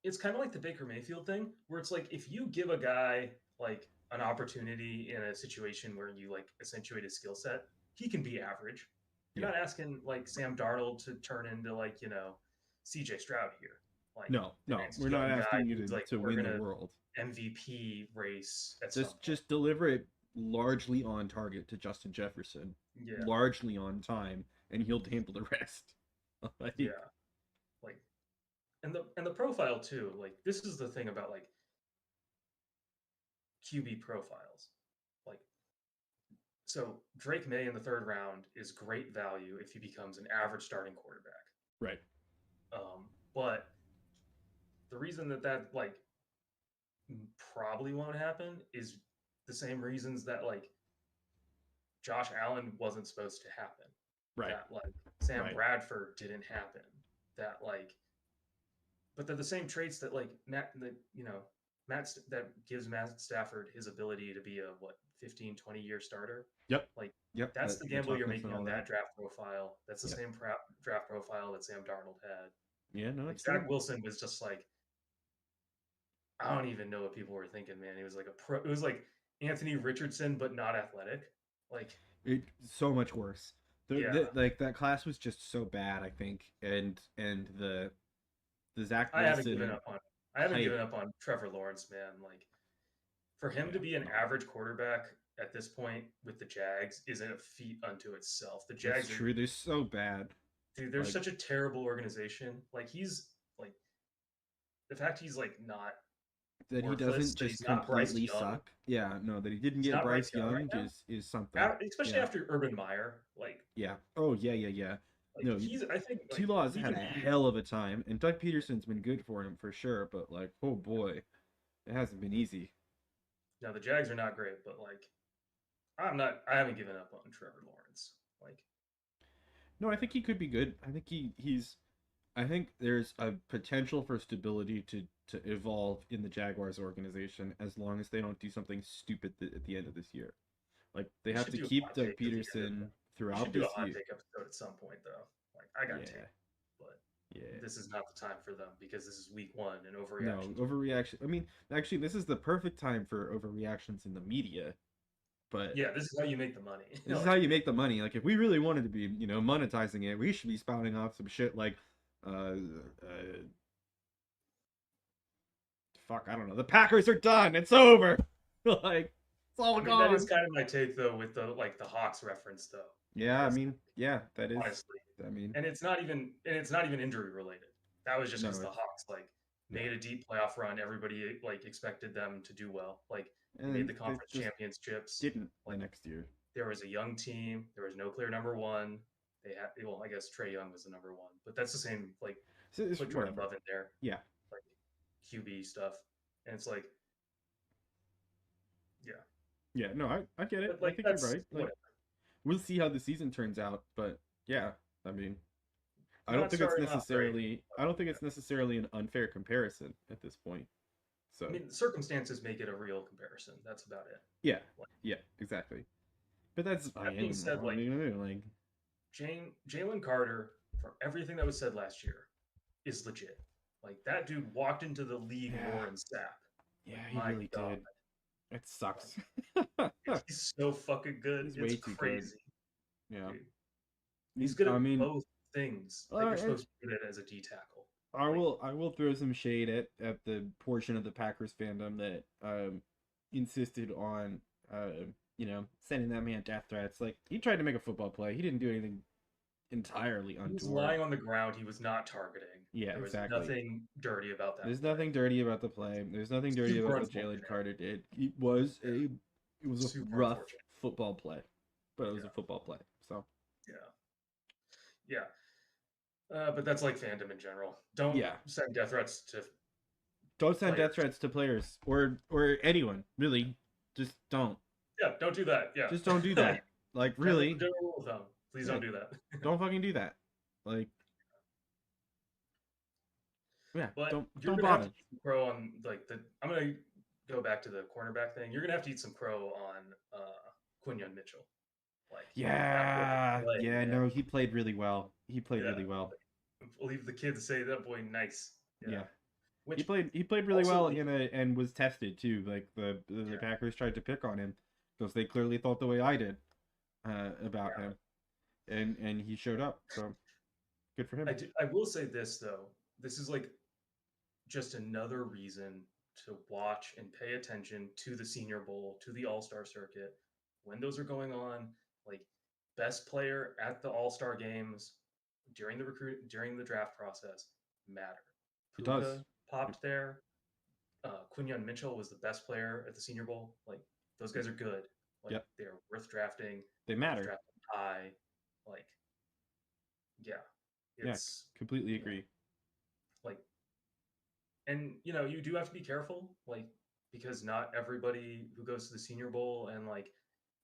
Speaker 4: it's kind of like the Baker Mayfield thing, where it's like if you give a guy like an opportunity in a situation where you like accentuate his skill set, he can be average. You're
Speaker 3: Yeah.
Speaker 4: not asking like Sam Darnold to turn into like CJ Stroud here. like
Speaker 3: No,
Speaker 4: next
Speaker 3: we're not
Speaker 4: young guy
Speaker 3: asking you
Speaker 4: who's like
Speaker 3: to
Speaker 4: we're
Speaker 3: win the
Speaker 4: gonna
Speaker 3: world.
Speaker 4: MVP race at some point.
Speaker 3: Just deliver it largely on target to Justin Jefferson,
Speaker 4: Yeah,
Speaker 3: largely on time, and he'll handle the rest. Like,
Speaker 4: yeah, like and the profile too. Like this is the thing about like QB profiles. Like so Drake May in the third round is great value if he becomes an average starting quarterback.
Speaker 3: right.
Speaker 4: But the reason that like probably won't happen is the same reasons that like Josh Allen wasn't supposed to happen.
Speaker 3: Right.
Speaker 4: That like Sam
Speaker 3: Right.
Speaker 4: Bradford didn't happen. That like, but they're the same traits that like Matt, that gives Matt Stafford his ability to be a 15, 20 year starter.
Speaker 3: Yep.
Speaker 4: Like
Speaker 3: Yep.
Speaker 4: that's the gamble you're
Speaker 3: toughness and
Speaker 4: making
Speaker 3: all
Speaker 4: on
Speaker 3: that.
Speaker 4: that draft profile. That's the
Speaker 3: Yep.
Speaker 4: same draft profile that Sam Darnold had.
Speaker 3: Yeah, no,
Speaker 4: Like
Speaker 3: it's true.
Speaker 4: Zach Wilson was just like, I don't even know what people were thinking, man. He was like a pro. It was like Anthony Richardson, but not athletic. Like
Speaker 3: So much worse.
Speaker 4: Yeah.
Speaker 3: Like that class was just so bad, I think, and the Zach
Speaker 4: I haven't
Speaker 3: Wilson
Speaker 4: given up on. I haven't
Speaker 3: hype.
Speaker 4: given up on Trevor Lawrence, man. Like for him to
Speaker 3: Yeah,
Speaker 4: be an
Speaker 3: no.
Speaker 4: average quarterback at this point with the Jags isn't a feat unto itself. The
Speaker 3: That's
Speaker 4: Jags
Speaker 3: true. They're so bad.
Speaker 4: dude, they're
Speaker 3: Like,
Speaker 4: such a terrible organization. Like he's like the fact he's like not
Speaker 3: that he
Speaker 4: worthless,
Speaker 3: doesn't
Speaker 4: that he's
Speaker 3: just
Speaker 4: not Bryce
Speaker 3: completely
Speaker 4: Young.
Speaker 3: suck. Yeah, no, that he didn't
Speaker 4: He's
Speaker 3: get
Speaker 4: not
Speaker 3: Bryce
Speaker 4: Bryce Young right
Speaker 3: Young
Speaker 4: now.
Speaker 3: is something.
Speaker 4: Especially
Speaker 3: Yeah.
Speaker 4: after Urban Meyer. Like
Speaker 3: Yeah. Oh yeah.
Speaker 4: like
Speaker 3: No,
Speaker 4: he's I think like,
Speaker 3: T-Law's
Speaker 4: we
Speaker 3: had a
Speaker 4: can be-
Speaker 3: hell of a time, and Doug Peterson's been good for him for sure. But like, oh boy, it hasn't been easy.
Speaker 4: Now the Jags are not great, but like I haven't given up on Trevor Lawrence. Like
Speaker 3: No, I think he could be good. I think he's. I think there's a potential for stability to evolve in the Jaguars organization as long as they don't do something stupid at the end of this year. Like they
Speaker 4: we
Speaker 3: have
Speaker 4: should
Speaker 3: to
Speaker 4: do a
Speaker 3: keep
Speaker 4: hot
Speaker 3: Doug
Speaker 4: take at the end of
Speaker 3: Peterson
Speaker 4: We
Speaker 3: throughout
Speaker 4: should do a
Speaker 3: this
Speaker 4: hot
Speaker 3: year.
Speaker 4: take episode at some point though. Like I got
Speaker 3: Yeah.
Speaker 4: take, but
Speaker 3: Yeah.
Speaker 4: this is not the time for them because this is week one and
Speaker 3: No,
Speaker 4: overreaction.
Speaker 3: overreaction. I mean, actually, this is the perfect time for overreactions in the media. But
Speaker 4: Yeah, this is how you make the money.
Speaker 3: this is how you make the money. Like, if we really wanted to be, monetizing it, we should be spouting off some shit like, fuck, I don't know. The Packers are done. It's over. Like, it's all
Speaker 4: I mean,
Speaker 3: gone.
Speaker 4: that is kind of my take though, with the Hawks reference though.
Speaker 3: Yeah, I mean, yeah, that is.
Speaker 4: Honestly,
Speaker 3: I mean,
Speaker 4: and it's not even injury related. That was just
Speaker 3: No,
Speaker 4: because the
Speaker 3: it's-
Speaker 4: Hawks like made a deep playoff run. Everybody like expected them to do well. Like they
Speaker 3: and
Speaker 4: made the
Speaker 3: they
Speaker 4: conference
Speaker 3: just
Speaker 4: championships.
Speaker 3: didn't
Speaker 4: Like
Speaker 3: the next year.
Speaker 4: there was a young team. There was no clear number one. They had well, I guess Trey Young was the number one, but that's the same like
Speaker 3: So it's
Speaker 4: put Jordan
Speaker 3: whatever.
Speaker 4: Love in there,
Speaker 3: Yeah,
Speaker 4: like QB stuff, and it's like, yeah,
Speaker 3: yeah. No, I get it.
Speaker 4: but like
Speaker 3: I think
Speaker 4: that's
Speaker 3: you're right. Like,
Speaker 4: whatever.
Speaker 3: we'll see how the season turns out, but yeah, I mean, I
Speaker 4: Not
Speaker 3: don't think it's
Speaker 4: starting off great.
Speaker 3: necessarily. I don't think it's necessarily an unfair comparison at this point. So
Speaker 4: I mean, circumstances make it a real comparison. That's about it.
Speaker 3: yeah, yeah, exactly. But that's
Speaker 4: That being said, like Jalen Carter, for everything that was said last year, is legit. Like that dude walked into the league
Speaker 3: Yeah.
Speaker 4: more in sap.
Speaker 3: yeah,
Speaker 4: Like,
Speaker 3: he
Speaker 4: my
Speaker 3: really
Speaker 4: God.
Speaker 3: did. It sucks.
Speaker 4: He's so fucking good.
Speaker 3: He's
Speaker 4: It's
Speaker 3: way too good.
Speaker 4: crazy.
Speaker 3: Yeah,
Speaker 4: Dude. He's good at
Speaker 3: I mean,
Speaker 4: both things that you're supposed to be good at as a D tackle.
Speaker 3: I will throw some shade at the portion of the Packers fandom that insisted on sending that man death threats. Like, he tried to make a football play. He didn't do anything entirely
Speaker 4: He was
Speaker 3: untoward.
Speaker 4: lying on the ground. He was not targeting.
Speaker 3: Yeah,
Speaker 4: there was
Speaker 3: exactly.
Speaker 4: nothing dirty about that.
Speaker 3: There's
Speaker 4: play.
Speaker 3: nothing dirty about the play. There's nothing dirty
Speaker 4: Super
Speaker 3: about what Jalen
Speaker 4: unfortunate.
Speaker 3: Carter did. It was a
Speaker 4: Super
Speaker 3: rough
Speaker 4: unfortunate.
Speaker 3: football play, but it was
Speaker 4: Yeah.
Speaker 3: a football play. So
Speaker 4: Yeah. But that's like fandom in general. Don't
Speaker 3: Yeah.
Speaker 4: send death threats to.
Speaker 3: don't send death
Speaker 4: Players.
Speaker 3: threats to players or anyone. Really, just don't.
Speaker 4: Yeah, don't do that. Yeah.
Speaker 3: Just don't do that. Like, really,
Speaker 4: General rule of thumb. Please don't do that.
Speaker 3: don't fucking do that. Like, yeah,
Speaker 4: But
Speaker 3: don't
Speaker 4: you're gonna
Speaker 3: bother.
Speaker 4: have to eat some crow on like the. I'm gonna go back to the cornerback thing. You're gonna have to eat some crow on Quinyon Mitchell. Like
Speaker 3: Yeah,
Speaker 4: that boy can play, man.
Speaker 3: no, he played really well. He played
Speaker 4: Yeah.
Speaker 3: really well.
Speaker 4: Leave the kids say that boy nice.
Speaker 3: Yeah.
Speaker 4: Which
Speaker 3: He played really
Speaker 4: also-
Speaker 3: well and was tested too. Like the
Speaker 4: Yeah.
Speaker 3: Packers tried to pick on him because they clearly thought the way I did about
Speaker 4: Yeah.
Speaker 3: him, and he showed up. So good for him.
Speaker 4: I will say this though. This is like just another reason to watch and pay attention to the Senior Bowl, to the All-Star circuit when those are going on. Like best player at the All-Star games during the draft process matter.
Speaker 3: It does.
Speaker 4: Puka popped there. Quinyon Mitchell was the best player at the Senior Bowl. Like those guys are good. Like
Speaker 3: Yep.
Speaker 4: they're worth drafting.
Speaker 3: They matter.
Speaker 4: Drafting high. Like yeah, it's
Speaker 3: completely agree.
Speaker 4: Like, and you do have to be careful, like because not everybody who goes to the Senior Bowl and like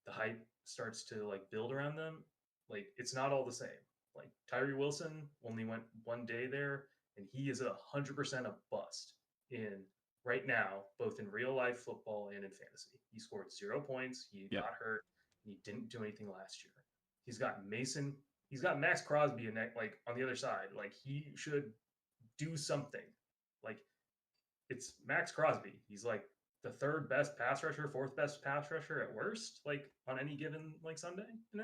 Speaker 4: the hype starts to like build around them, like it's not all the same. Like Tyree Wilson only went 1 day there, and he is 100% a bust in right now, both in real life football and in fantasy. He scored 0 points. He got hurt. And he didn't do anything last year. He's got Mason. He's got Max Crosby in that, like on the other side. Like he should do something. Like it's Max Crosby. He's like the third best pass rusher, fourth best pass rusher at worst, like on any given like Sunday,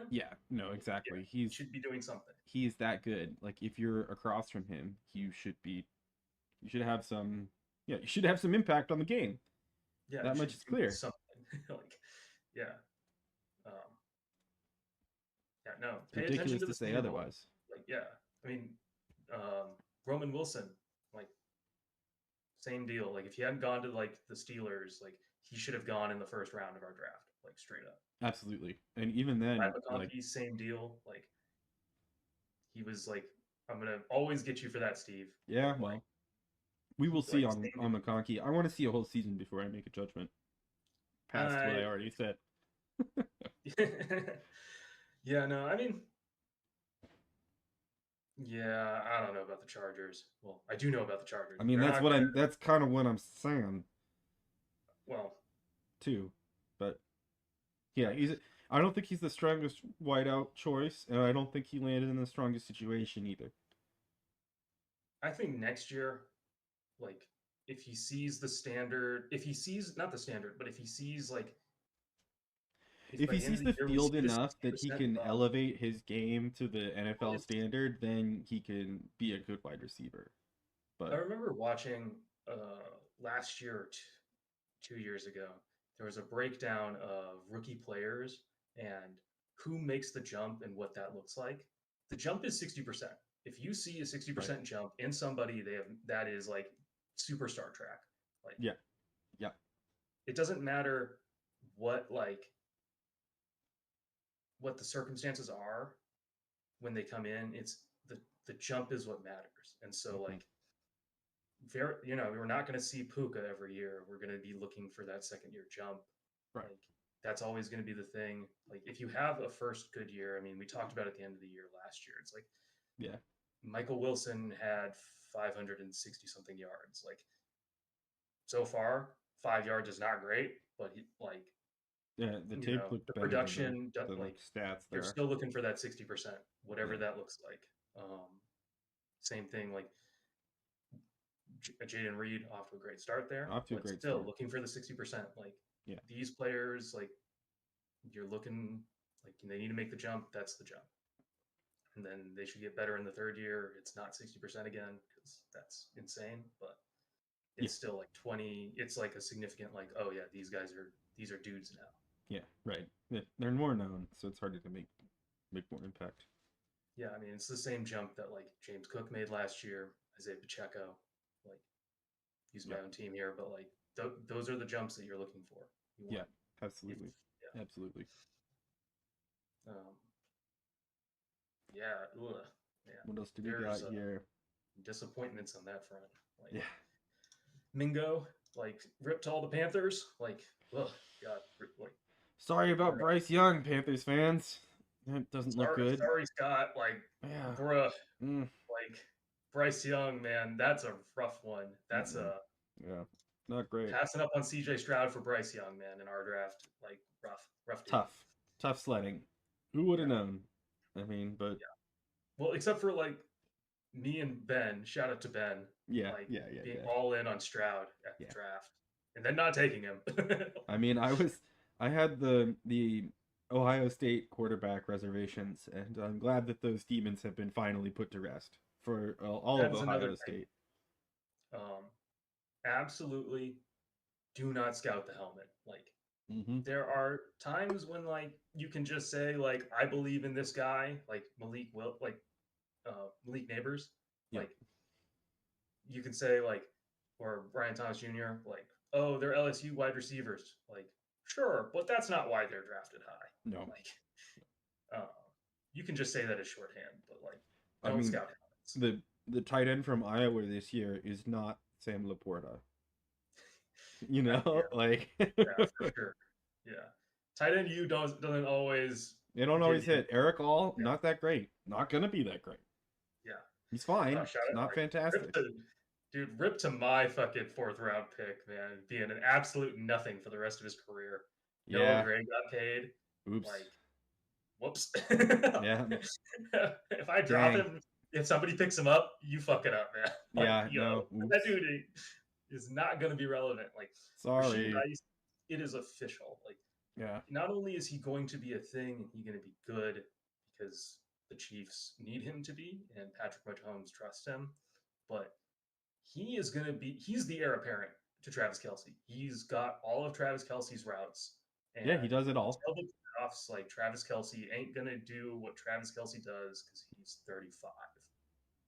Speaker 3: Yeah, no, exactly.
Speaker 4: Yeah,
Speaker 3: he
Speaker 4: should be doing something.
Speaker 3: He's that good. Like if you're across from him, you should have some impact on the game.
Speaker 4: Yeah,
Speaker 3: that much is clear.
Speaker 4: Something like, yeah, yeah. No, pay
Speaker 3: it's ridiculous
Speaker 4: attention to
Speaker 3: to
Speaker 4: the
Speaker 3: say otherwise.
Speaker 4: Like, yeah, I mean, Roman Wilson, like, same deal. Like, if he hadn't gone to like the Steelers, like he should have gone in the first round of our draft, like straight up.
Speaker 3: Absolutely, and even then,
Speaker 4: like same deal. Like, he was like, "I'm gonna always get you for that, Steve."
Speaker 3: Yeah, well, we will see on McConkey. I want to see a whole season before I make a judgment. Past what I already said.
Speaker 4: Yeah, no, I mean, yeah, I don't know about the Chargers. Well, I do know about the Chargers.
Speaker 3: I mean, that's kind of what I'm saying.
Speaker 4: Well,
Speaker 3: too, but yeah, I don't think he's the strongest wideout choice, and I don't think he landed in the strongest situation either.
Speaker 4: I think next year, like, if he sees the standard, if he sees not the standard, but if he sees like.
Speaker 3: If he sees the field enough that he can elevate his game to the NFL standard, then he can be a good wide receiver. But
Speaker 4: I remember watching last year or 2 years ago, there was a breakdown of rookie players and who makes the jump and what that looks like. The jump is 60%. If you see a 60% jump in somebody, that is like superstar track. Like
Speaker 3: yeah.
Speaker 4: It doesn't matter what the circumstances are when they come in. It's the jump is what matters. And so like we're not going to see Puka every year. We're going to be looking for that second year jump.
Speaker 3: Right.
Speaker 4: Like that's always going to be the thing. Like if you have a first good year, I mean, we talked about it at the end of the year last year. It's like, Michael Wilson had 560 something yards. Like so far, 5 yards is not great, but
Speaker 3: the tape looked
Speaker 4: the
Speaker 3: better
Speaker 4: production,
Speaker 3: than the stats there.
Speaker 4: You're still looking for that 60%, whatever that looks like. Same thing, like Jaden Reed off to a great start there. Still looking for the 60%. Like these players, like you're looking like they need to make the jump. That's the jump, and then they should get better in the third year. It's not 60% again because that's insane, but it's still like 20. It's like a significant like, oh yeah, these are dudes now.
Speaker 3: Yeah, right. They're more known, so it's harder to make more impact.
Speaker 4: Yeah, I mean, it's the same jump that like James Cook made last year, Isaiah Pacheco. Like, use my own team here, but like those are the jumps that you're looking for.
Speaker 3: Absolutely. Absolutely. What else do we got here?
Speaker 4: Disappointments on that front. Like, Mingo, like ripped all the Panthers. Like, oh God, like.
Speaker 3: Sorry about Bryce Young, Panthers fans. That doesn't look good.
Speaker 4: Sorry, Scott. Like, bruh. Like, Bryce Young, man, that's a rough one. That's
Speaker 3: not great.
Speaker 4: Passing up on CJ Stroud for Bryce Young, man, in our draft. Like, rough deal.
Speaker 3: Tough sledding. Who would have known? I mean, but.
Speaker 4: Well, except for, like, me and Ben. Shout out to Ben. Being all in on Stroud at the draft. And then not taking him.
Speaker 3: I mean, I had the Ohio State quarterback reservations, and I'm glad that those demons have been finally put to rest for all of Ohio State.
Speaker 4: absolutely do not scout the helmet. Like,
Speaker 3: Mm-hmm.
Speaker 4: there are times when like you can just say like I believe in this guy, like Malik Neighbors,
Speaker 3: Yep.
Speaker 4: like you can say like, or Brian Thomas Jr. like, oh, they're LSU wide receivers, like sure, but that's not why they're drafted high.
Speaker 3: No.
Speaker 4: Like, uh, you can just say that as shorthand, but like
Speaker 3: I
Speaker 4: don't
Speaker 3: mean,
Speaker 4: scout helmets.
Speaker 3: the tight end from Iowa this year is not Sam Laporta. You
Speaker 4: Yeah,
Speaker 3: know, like
Speaker 4: yeah, for sure. Yeah, tight end you doesn't always
Speaker 3: they don't
Speaker 4: give
Speaker 3: always
Speaker 4: you.
Speaker 3: hit. Eric All,
Speaker 4: Yeah,
Speaker 3: not that great. Not gonna be that great.
Speaker 4: yeah.
Speaker 3: He's fine.
Speaker 4: Shout
Speaker 3: It's
Speaker 4: out,
Speaker 3: not
Speaker 4: like,
Speaker 3: fantastic.
Speaker 4: dude, rip to my fucking 4th round pick, man, being an absolute nothing for the rest of his career. Noah
Speaker 3: Yeah.
Speaker 4: Gray got paid.
Speaker 3: Oops.
Speaker 4: Like, whoops.
Speaker 3: Yeah.
Speaker 4: If I drop
Speaker 3: Dang.
Speaker 4: him, if somebody picks him up, you fuck it up, man. Like,
Speaker 3: Yeah.
Speaker 4: yo,
Speaker 3: No.
Speaker 4: that
Speaker 3: Oops.
Speaker 4: dude is not going to be relevant. Like, Rashee
Speaker 3: Sorry.
Speaker 4: Rice, it is official. Like,
Speaker 3: Yeah.
Speaker 4: not only is he going to be a thing and he's going to be good because the Chiefs need him to be and Patrick Mahomes trusts him, but he's the heir apparent to Travis Kelce. He's got all of Travis Kelce's routes. And
Speaker 3: Yeah. He does it all.
Speaker 4: until the playoffs, like Travis Kelce ain't gonna do what Travis Kelce does because he's 35.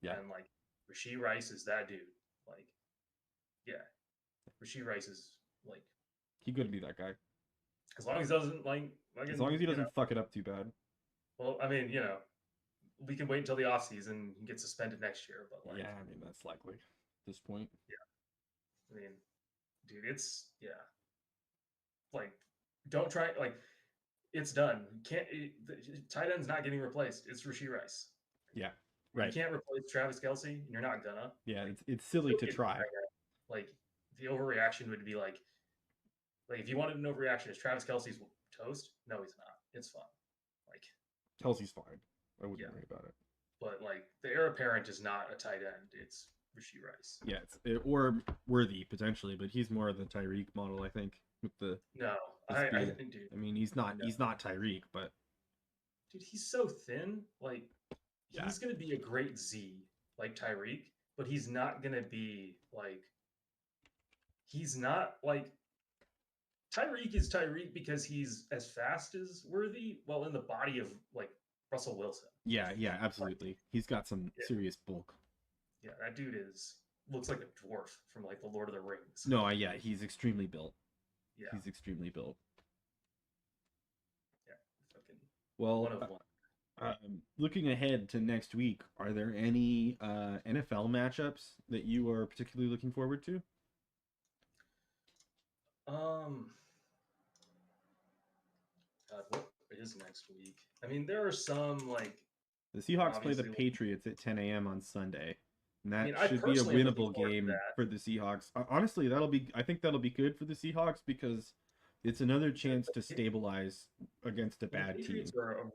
Speaker 3: Yeah.
Speaker 4: And like Rashee Rice is that dude. Like, yeah. Rashee Rice is like,
Speaker 3: He could be that guy.
Speaker 4: as long as he doesn't
Speaker 3: As long as he doesn't fuck it up too bad.
Speaker 4: well, I mean, we can wait until the offseason and get suspended next year, but like,
Speaker 3: Yeah, I mean that's likely at this point.
Speaker 4: I mean, dude, it's like, don't try like it's done. The tight end's not getting replaced. It's Rashee Rice.
Speaker 3: Yeah.
Speaker 4: You
Speaker 3: Right.
Speaker 4: can't replace Travis Kelce, and you're not gonna.
Speaker 3: Yeah.
Speaker 4: Like,
Speaker 3: It's silly to try.
Speaker 4: like the overreaction would be like if you wanted an overreaction, is Travis Kelce's toast? No, he's not. It's fine. Like,
Speaker 3: Kelsey's fine. I wouldn't
Speaker 4: Yeah.
Speaker 3: worry about it.
Speaker 4: but like the heir apparent is not a tight end. It's Rashee Rice.
Speaker 3: Yeah, or Worthy potentially, but he's more the Tyreek model, I think. With the
Speaker 4: No,
Speaker 3: the
Speaker 4: I
Speaker 3: speed.
Speaker 4: think, dude.
Speaker 3: I mean, he's not
Speaker 4: No.
Speaker 3: he's not Tyreek, but
Speaker 4: Dude, he's so thin. Like,
Speaker 3: Yeah.
Speaker 4: he's gonna be a great Z like Tyreek, but he's not gonna be like. He's not like. Tyreek is Tyreek because he's as fast as Worthy, well, in the body of like Russell Wilson.
Speaker 3: yeah, absolutely. He's got some
Speaker 4: Yeah.
Speaker 3: serious bulk.
Speaker 4: Yeah, that dude looks like a dwarf from like the Lord of the Rings.
Speaker 3: No, yeah, he's extremely built.
Speaker 4: Yeah,
Speaker 3: He's extremely built.
Speaker 4: fucking
Speaker 3: Well,
Speaker 4: one of one.
Speaker 3: looking ahead to next week, are there any NFL matchups that you are particularly looking forward to?
Speaker 4: God, what is next week? I mean, there are some like
Speaker 3: The Seahawks play the
Speaker 4: obviously,
Speaker 3: Patriots at 10 a.m. on Sunday. And that
Speaker 4: I mean, I
Speaker 3: should be a
Speaker 4: personally am looking
Speaker 3: winnable
Speaker 4: forward to
Speaker 3: game
Speaker 4: that.
Speaker 3: for the Seahawks. Honestly, I think that'll be good for the Seahawks because it's another chance to stabilize against a
Speaker 4: The
Speaker 3: bad team.
Speaker 4: Patriots are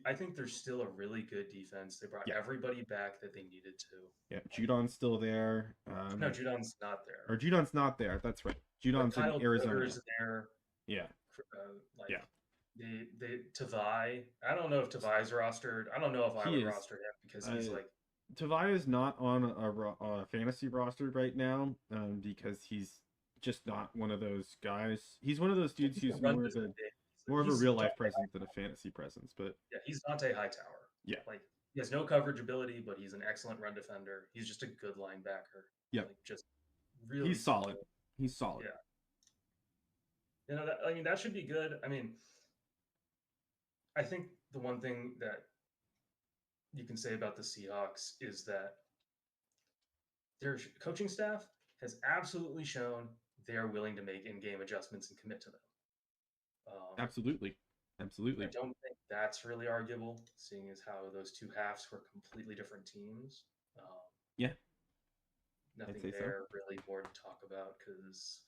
Speaker 4: I think they're still a really good defense. They brought
Speaker 3: Yeah.
Speaker 4: everybody back that they needed to.
Speaker 3: Yeah, Judon's still there.
Speaker 4: No, Judon's not there.
Speaker 3: Or Judon's not there. That's right. Judon's
Speaker 4: Kyle
Speaker 3: in Arizona.
Speaker 4: Duggar's there.
Speaker 3: Yeah.
Speaker 4: Like,
Speaker 3: Yeah.
Speaker 4: The Tavai. I don't know if Tavai's rostered. I don't know if I
Speaker 3: He
Speaker 4: would
Speaker 3: is.
Speaker 4: roster him because he's like.
Speaker 3: Tavai is not on a fantasy roster right now because he's just not one of those guys. He's one of those dudes who's more of a real life presence than a fantasy presence. But
Speaker 4: yeah, he's Dante Hightower.
Speaker 3: Yeah.
Speaker 4: Like, he has no coverage ability, but he's an excellent run defender. He's just a good linebacker.
Speaker 3: Yeah.
Speaker 4: Like, just really.
Speaker 3: He's solid. He's solid.
Speaker 4: Yeah. That should be good. I mean, I think the one thing that you can say about the Seahawks is that their coaching staff has absolutely shown they are willing to make in-game adjustments and commit to them.
Speaker 3: Absolutely.
Speaker 4: I don't think that's really arguable, seeing as how those two halves were completely different teams.
Speaker 3: Yeah.
Speaker 4: Nothing
Speaker 3: I'd say
Speaker 4: there really more to talk about because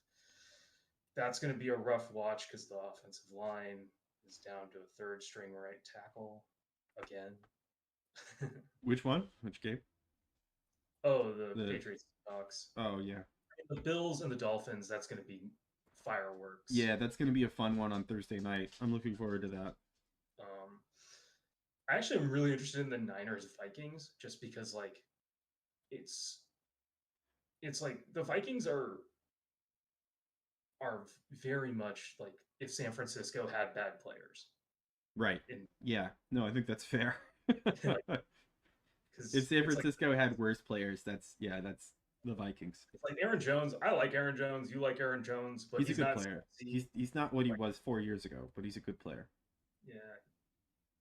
Speaker 4: that's going to be a rough watch because the offensive line is down to a third string right tackle again.
Speaker 3: Which one? Which game?
Speaker 4: Oh, the Patriots Seahawks.
Speaker 3: Oh, yeah.
Speaker 4: The Bills and the Dolphins, that's going to be fireworks.
Speaker 3: Yeah, that's going to be a fun one on Thursday night. I'm looking forward to that.
Speaker 4: I actually am really interested in the Niners Vikings just because, like, it's it's like the Vikings are very much like if San Francisco had bad players.
Speaker 3: Right.
Speaker 4: In
Speaker 3: Yeah. No, I think that's fair.
Speaker 4: like,
Speaker 3: If
Speaker 4: because
Speaker 3: San Francisco had worse players, that's the Vikings.
Speaker 4: it's like Aaron Jones. I like Aaron Jones. You like Aaron Jones, but
Speaker 3: He's a
Speaker 4: he's
Speaker 3: good
Speaker 4: not
Speaker 3: player.
Speaker 4: sexy.
Speaker 3: He's not what he
Speaker 4: Like,
Speaker 3: was 4 years ago, but he's a good player.
Speaker 4: yeah,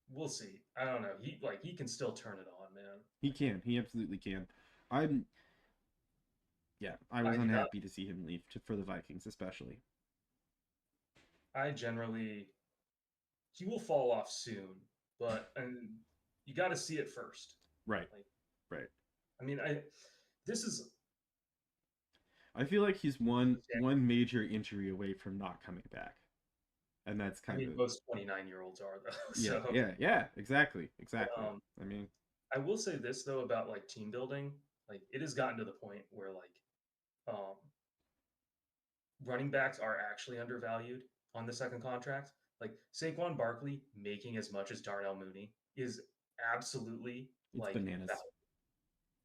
Speaker 4: we'll see. I don't know. He can still turn it on, man.
Speaker 3: He can. He absolutely can. I'm Yeah, I was
Speaker 4: I do not.
Speaker 3: unhappy to see him leave for the Vikings, especially.
Speaker 4: I generally he will fall off soon, but and you got to see it first.
Speaker 3: Right.
Speaker 4: Like,
Speaker 3: Right.
Speaker 4: I mean, this is
Speaker 3: I feel like he's one major injury away from not coming back. And that's
Speaker 4: I
Speaker 3: kind
Speaker 4: mean,
Speaker 3: of
Speaker 4: most 29-year-olds are though.
Speaker 3: yeah,
Speaker 4: So,
Speaker 3: yeah, exactly.
Speaker 4: um,
Speaker 3: I mean,
Speaker 4: I will say this though about like team building. Like, it has gotten to the point where um, running backs are actually undervalued on the second contract. Like Saquon Barkley making as much as Darnell Mooney is absolutely
Speaker 3: it's
Speaker 4: like
Speaker 3: bananas.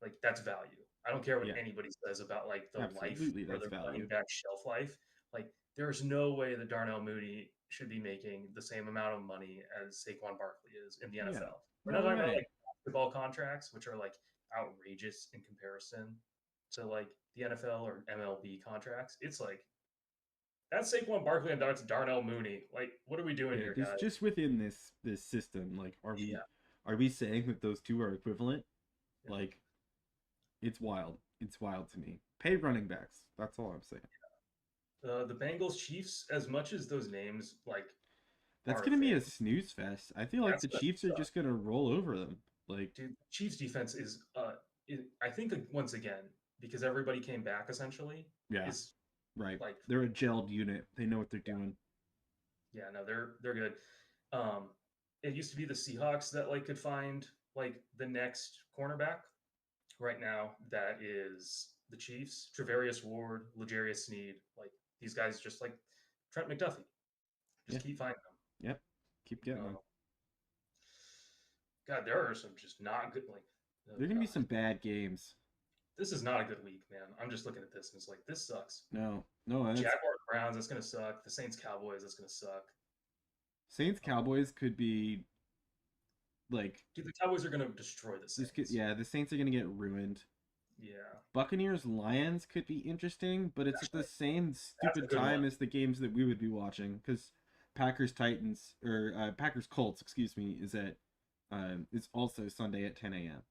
Speaker 4: like that's value. I don't care what
Speaker 3: Yeah,
Speaker 4: anybody says about like the life
Speaker 3: absolutely,
Speaker 4: or
Speaker 3: that's
Speaker 4: the running
Speaker 3: value.
Speaker 4: back shelf life. Like there's no way that Darnell Mooney should be making the same amount of money as Saquon Barkley is in the
Speaker 3: Yeah,
Speaker 4: NFL. We're not
Speaker 3: no
Speaker 4: talking about
Speaker 3: way.
Speaker 4: like basketball contracts, which are like outrageous in comparison to like the NFL or MLB contracts. It's like that's Saquon Barkley and that's Darnell Mooney. Like, what are we doing
Speaker 3: Yeah,
Speaker 4: here,
Speaker 3: just
Speaker 4: guys?
Speaker 3: just within this system, like,
Speaker 4: Yeah,
Speaker 3: are we saying that those two are equivalent?
Speaker 4: yeah.
Speaker 3: Like, it's wild. It's wild to me. Pay running backs. That's all I'm saying.
Speaker 4: The Bengals Chiefs, as much as those names like
Speaker 3: That's
Speaker 4: are
Speaker 3: gonna be
Speaker 4: there,
Speaker 3: a snooze fest. I feel like
Speaker 4: that's
Speaker 3: the
Speaker 4: gonna
Speaker 3: Chiefs are
Speaker 4: suck.
Speaker 3: just gonna roll over them. Like,
Speaker 4: Dude, Chiefs defense is I think once again because everybody came back essentially
Speaker 3: yeah,
Speaker 4: is
Speaker 3: right.
Speaker 4: like
Speaker 3: They're a gelled unit. They know what they're doing.
Speaker 4: yeah, no, they're good. Um, it used to be the Seahawks that like could find like the next cornerback. Right now, that is the Chiefs, Travarius Ward, L'Jarius Sneed. Like these guys, just like Trent McDuffie,
Speaker 3: Yeah.
Speaker 4: just keep finding
Speaker 3: Yep. Keep getting
Speaker 4: them.
Speaker 3: them.
Speaker 4: God, there are some just not good. Like, oh
Speaker 3: There are gonna be
Speaker 4: God,
Speaker 3: some bad games.
Speaker 4: this is not a good week, man. I'm just looking at this and it's like this sucks.
Speaker 3: No, no, that's
Speaker 4: Jaguars Browns, that's gonna suck. The Saints Cowboys, that's gonna suck.
Speaker 3: Saints
Speaker 4: Um,
Speaker 3: Cowboys could be like
Speaker 4: dude, the Cowboys are gonna destroy the
Speaker 3: this could
Speaker 4: Saints.
Speaker 3: yeah, the Saints are gonna get ruined.
Speaker 4: Yeah,
Speaker 3: Buccaneers Lions could be interesting, but it's at the
Speaker 4: actually,
Speaker 3: same
Speaker 4: that's a
Speaker 3: stupid
Speaker 4: good one.
Speaker 3: time as the games that we would be watching because Packers Titans or Packers Colts, excuse me, is at it's also Sunday at 10 a.m.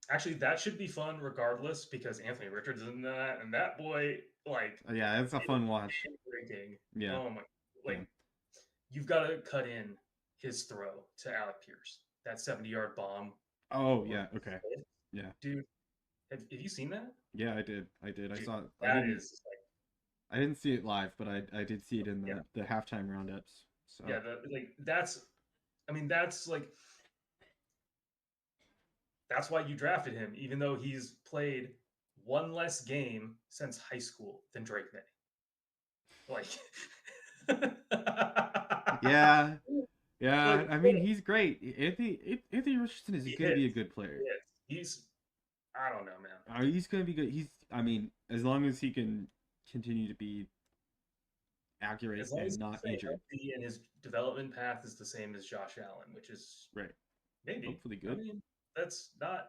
Speaker 4: Actually, that should be fun regardless because Anthony Richardson in that and that boy, like,
Speaker 3: Yeah, it's a fun watch.
Speaker 4: breaking.
Speaker 3: Yeah,
Speaker 4: Oh my,
Speaker 3: yeah.
Speaker 4: like, you've got to cut in his throw to Alec Pierce, that 70-yard bomb.
Speaker 3: Oh yeah, okay, yeah,
Speaker 4: Dude, have you seen that?
Speaker 3: yeah. I did. I
Speaker 4: Dude,
Speaker 3: saw it.
Speaker 4: that is like,
Speaker 3: I didn't see it live, but I did see it in
Speaker 4: yeah,
Speaker 3: the halftime roundups. So
Speaker 4: yeah. Like that's, I mean, that's like that's why you drafted him, even though he's played one less game since high school than Drake May. Like,
Speaker 3: yeah,
Speaker 4: like
Speaker 3: yeah. I mean, he's great. Anthony Richardson is
Speaker 4: he
Speaker 3: going to be a
Speaker 4: hits.
Speaker 3: good player.
Speaker 4: He's I don't know, man.
Speaker 3: He's going to be good. I mean, as long as he can continue to be accurate
Speaker 4: As long as
Speaker 3: and
Speaker 4: he's
Speaker 3: not
Speaker 4: staying
Speaker 3: injured.
Speaker 4: healthy and his development path is the same as Josh Allen, which is
Speaker 3: Right.
Speaker 4: maybe.
Speaker 3: Hopefully
Speaker 4: I
Speaker 3: good.
Speaker 4: mean, that's not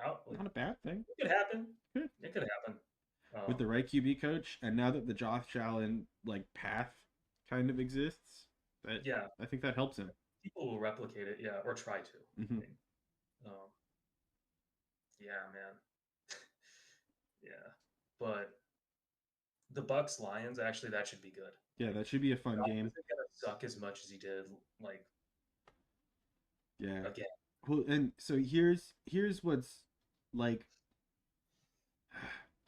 Speaker 4: out. Like,
Speaker 3: Not a bad thing.
Speaker 4: it could happen.
Speaker 3: Good.
Speaker 4: It could happen.
Speaker 3: With the right QB coach, and now that the Josh Allen like path kind of exists, that
Speaker 4: Yeah,
Speaker 3: I think that helps him.
Speaker 4: people will replicate it. Yeah, or try to.
Speaker 3: Mm-hmm.
Speaker 4: Um, yeah, man. Yeah, but the Bucks Lions actually that should be good.
Speaker 3: Yeah, that should be a fun game.
Speaker 4: Isn't gonna suck as much as he did. Like
Speaker 3: Yeah.
Speaker 4: again,
Speaker 3: Well, and so here's what's like.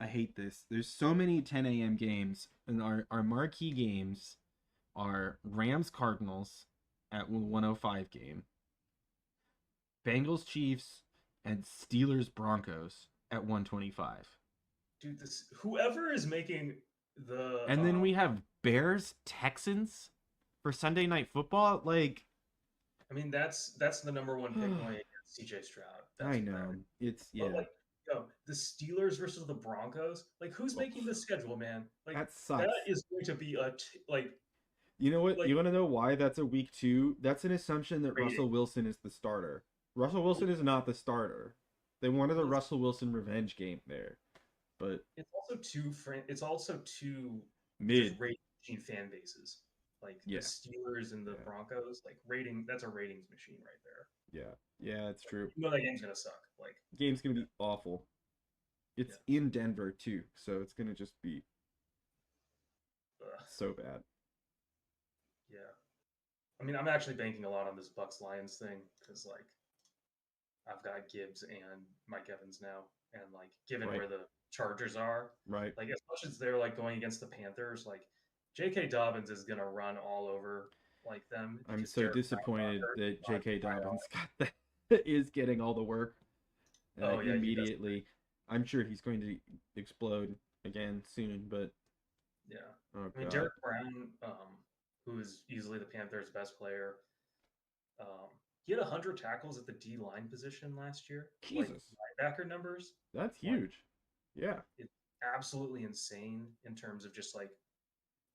Speaker 3: I hate this. There's so many 10 a.m. games, and our marquee games are Rams Cardinals at 105 game, Bengals Chiefs, and Steelers Broncos at 125.
Speaker 4: dude, this whoever is making the
Speaker 3: And then we have Bears Texans for Sunday Night Football. Like,
Speaker 4: I mean, that's the number one pick going against CJ Stroud. That's
Speaker 3: I know
Speaker 4: fair.
Speaker 3: it's
Speaker 4: But
Speaker 3: yeah.
Speaker 4: like Yo, the Steelers versus the Broncos. Like, who's making this schedule, man? Like,
Speaker 3: That sucks.
Speaker 4: that is going to be
Speaker 3: You know what?
Speaker 4: like
Speaker 3: You want to know why that's a week 2? That's an assumption that
Speaker 4: rating.
Speaker 3: Russell Wilson is the starter. Russell Wilson is not the starter. They wanted a Russell Wilson revenge game there, but
Speaker 4: it's also two
Speaker 3: mid
Speaker 4: just rating machine fan bases. Like
Speaker 3: Yeah.
Speaker 4: the Steelers and the
Speaker 3: Yeah.
Speaker 4: Broncos, like that's a ratings machine right there.
Speaker 3: Yeah, it's true.
Speaker 4: You know that game's gonna suck. Like
Speaker 3: Game's gonna be awful. It's in Denver too, so it's gonna just be so bad.
Speaker 4: Yeah, I mean, I'm actually banking a lot on this Bucks Lions thing because like I've got Gibbs and Mike Evans now, and like given where the Chargers are,
Speaker 3: Right.
Speaker 4: like as much as they're like going against the Panthers, like J.K. Dobbins is gonna run all over like them.
Speaker 3: I'm so disappointed that J.K. Dobbins is getting all the work immediately. I'm sure he's going to explode again soon, but
Speaker 4: yeah.
Speaker 3: Oh,
Speaker 4: I mean, Derek Brown, who is easily the Panthers' best player, he had 100 tackles at the D-line position last year.
Speaker 3: Jesus.
Speaker 4: Like, linebacker numbers.
Speaker 3: That's huge. Yeah.
Speaker 4: It's absolutely insane in terms of just like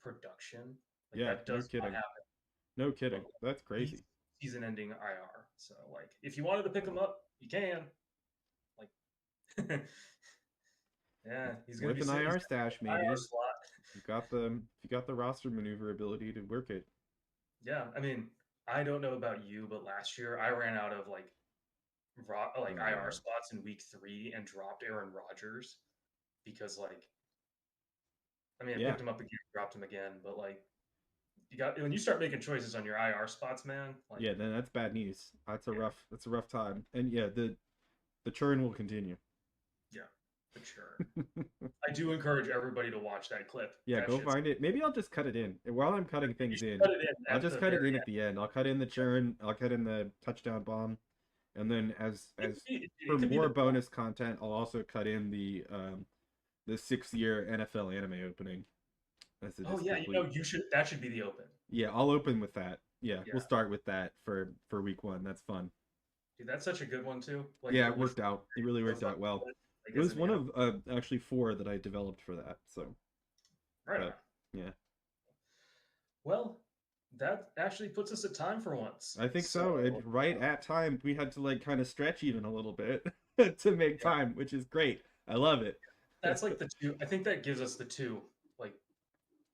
Speaker 4: production. Like,
Speaker 3: yeah,
Speaker 4: that does
Speaker 3: no kidding.
Speaker 4: not happen.
Speaker 3: No kidding. That's crazy.
Speaker 4: Season-ending IR. So, like, if you wanted to pick him up, you can. Like, yeah, he's gonna
Speaker 3: with
Speaker 4: be
Speaker 3: an IR stash, maybe.
Speaker 4: IR slot.
Speaker 3: You got the roster maneuverability to work it.
Speaker 4: Yeah, I mean, I don't know about you, but last year I ran out of like IR spots in week 3 and dropped Aaron Rodgers because like, I mean, I picked him up again, dropped him again, but like, when you start making choices on your IR spots, man. Like,
Speaker 3: yeah, then that's bad news. That's a rough time, and yeah, the churn will continue.
Speaker 4: Yeah, the churn. I do encourage everybody to watch that clip.
Speaker 3: Yeah, go find it. Maybe I'll just cut it in while I'm cutting things in. I'll just cut it in at the end. I'll cut in the churn. I'll cut in the touchdown bomb, and then for more bonus content, I'll also cut in the 6-year NFL Anime Opening.
Speaker 4: Oh yeah, that should be the open.
Speaker 3: Yeah, I'll open with that. Yeah, we'll start with that for week 1. That's fun.
Speaker 4: Dude, that's such a good one too.
Speaker 3: Like, yeah, it worked out. It really worked out well. It was one of actually 4 that I developed for that. So,
Speaker 4: right.
Speaker 3: Yeah.
Speaker 4: Well, that actually puts us at time for once.
Speaker 3: I think so. And right at time, we had to like kind of stretch even a little bit to make time, which is great. I love it.
Speaker 4: That's like the 2. I think that gives us the 2. Like,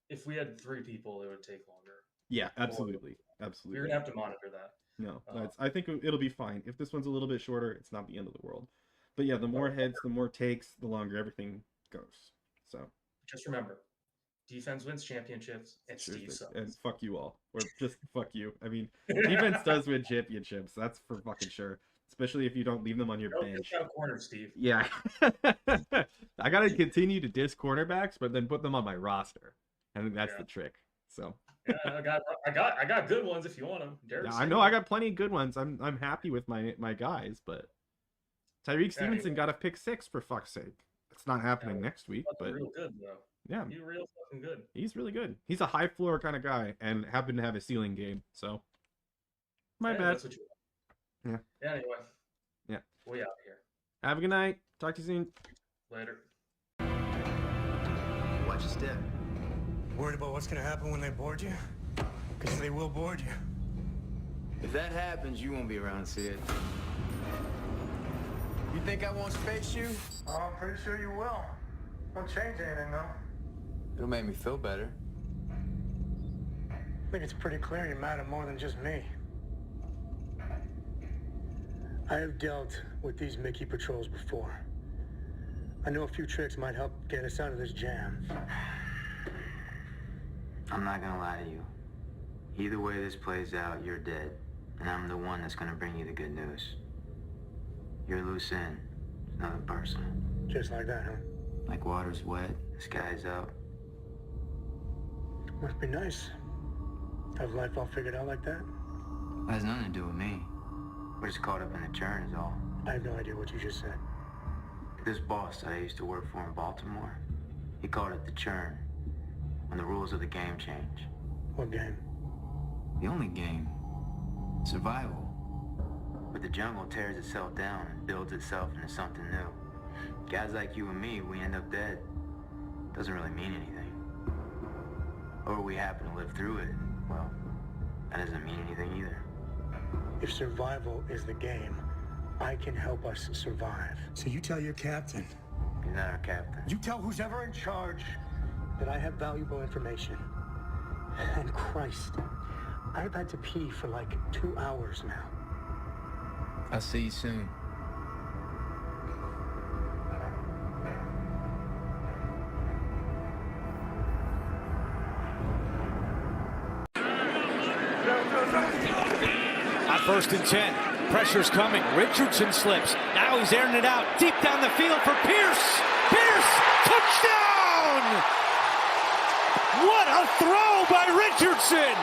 Speaker 4: if we had 3 people, it would take longer.
Speaker 3: Yeah, absolutely. Absolutely.
Speaker 4: We're gonna have to monitor that.
Speaker 3: No, I think it'll be fine. If this one's a little bit shorter, it's not the end of the world. But yeah, the more heads, the more takes, the longer everything goes. So
Speaker 4: just remember, defense wins championships, and Steve sucks.
Speaker 3: And fuck you all, or just fuck you. I mean, defense does win championships. That's for fucking sure. Especially if you don't leave them on your bench.
Speaker 4: Corner, Steve.
Speaker 3: Yeah, I gotta continue to diss cornerbacks, but then put them on my roster. I think that's the trick. So.
Speaker 4: Yeah, I got good ones if you want them.
Speaker 3: Yeah, I know I got plenty of good ones. I'm happy with my guys, but Tyreek Stevenson got a pick 6 for fuck's sake. It's not happening next week, but
Speaker 4: real good though.
Speaker 3: Yeah,
Speaker 4: he's real fucking good.
Speaker 3: He's really good. He's a high floor kind of guy, and happened to have a ceiling game. So my bad.
Speaker 4: That's what you want. Yeah. Anyway.
Speaker 3: Yeah.
Speaker 4: We out here.
Speaker 3: Have a good night. Talk to you soon.
Speaker 4: Later.
Speaker 5: Watch your step.
Speaker 6: Worried about what's gonna happen when they board you? Because they will board you.
Speaker 5: If that happens, you won't be around to see it. You think I won't space you?
Speaker 6: Oh, I'm pretty sure you will. Won't change anything, though.
Speaker 5: It'll make me feel better.
Speaker 6: I think it's pretty clear you matter more than just me. I have dealt with these Mickey patrols before. I know a few tricks might help get us out of this jam.
Speaker 5: I'm not gonna lie to you. Either way this plays out, you're dead. And I'm the one that's gonna bring you the good news. You're loose end, another person.
Speaker 6: Just like that, huh?
Speaker 5: Like water's wet, the sky's up.
Speaker 6: Must be nice. Have life all figured out like that?
Speaker 5: That has nothing to do with me. We're just caught up in the churn is all.
Speaker 6: I have no idea what you just said.
Speaker 5: This boss that I used to work for in Baltimore, he called it the churn. When the rules of the game change.
Speaker 6: What game?
Speaker 5: The only game. Survival. Where the jungle tears itself down and builds itself into something new. Guys like you and me, we end up dead. Doesn't really mean anything. Or we happen to live through it. Well, that doesn't mean anything either.
Speaker 6: If survival is the game, I can help us survive. So you tell your captain.
Speaker 5: He's not our captain.
Speaker 6: You tell who's ever in charge that I have valuable information. And Christ, I've had to pee for like 2 hours now.
Speaker 7: I'll see you soon.
Speaker 8: On 1st and 10, pressure's coming. Richardson slips. Now he's airing it out deep down the field for Pierce. Pierce, touchdown! What a throw by Richardson!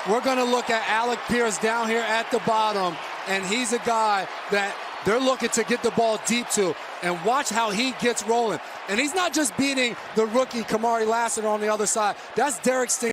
Speaker 9: We're going to look at Alec Pierce down here at the bottom, and he's a guy that they're looking to get the ball deep to. And watch how he gets rolling. And he's not just beating the rookie Kamari Lassiter on the other side. That's Derek Sting.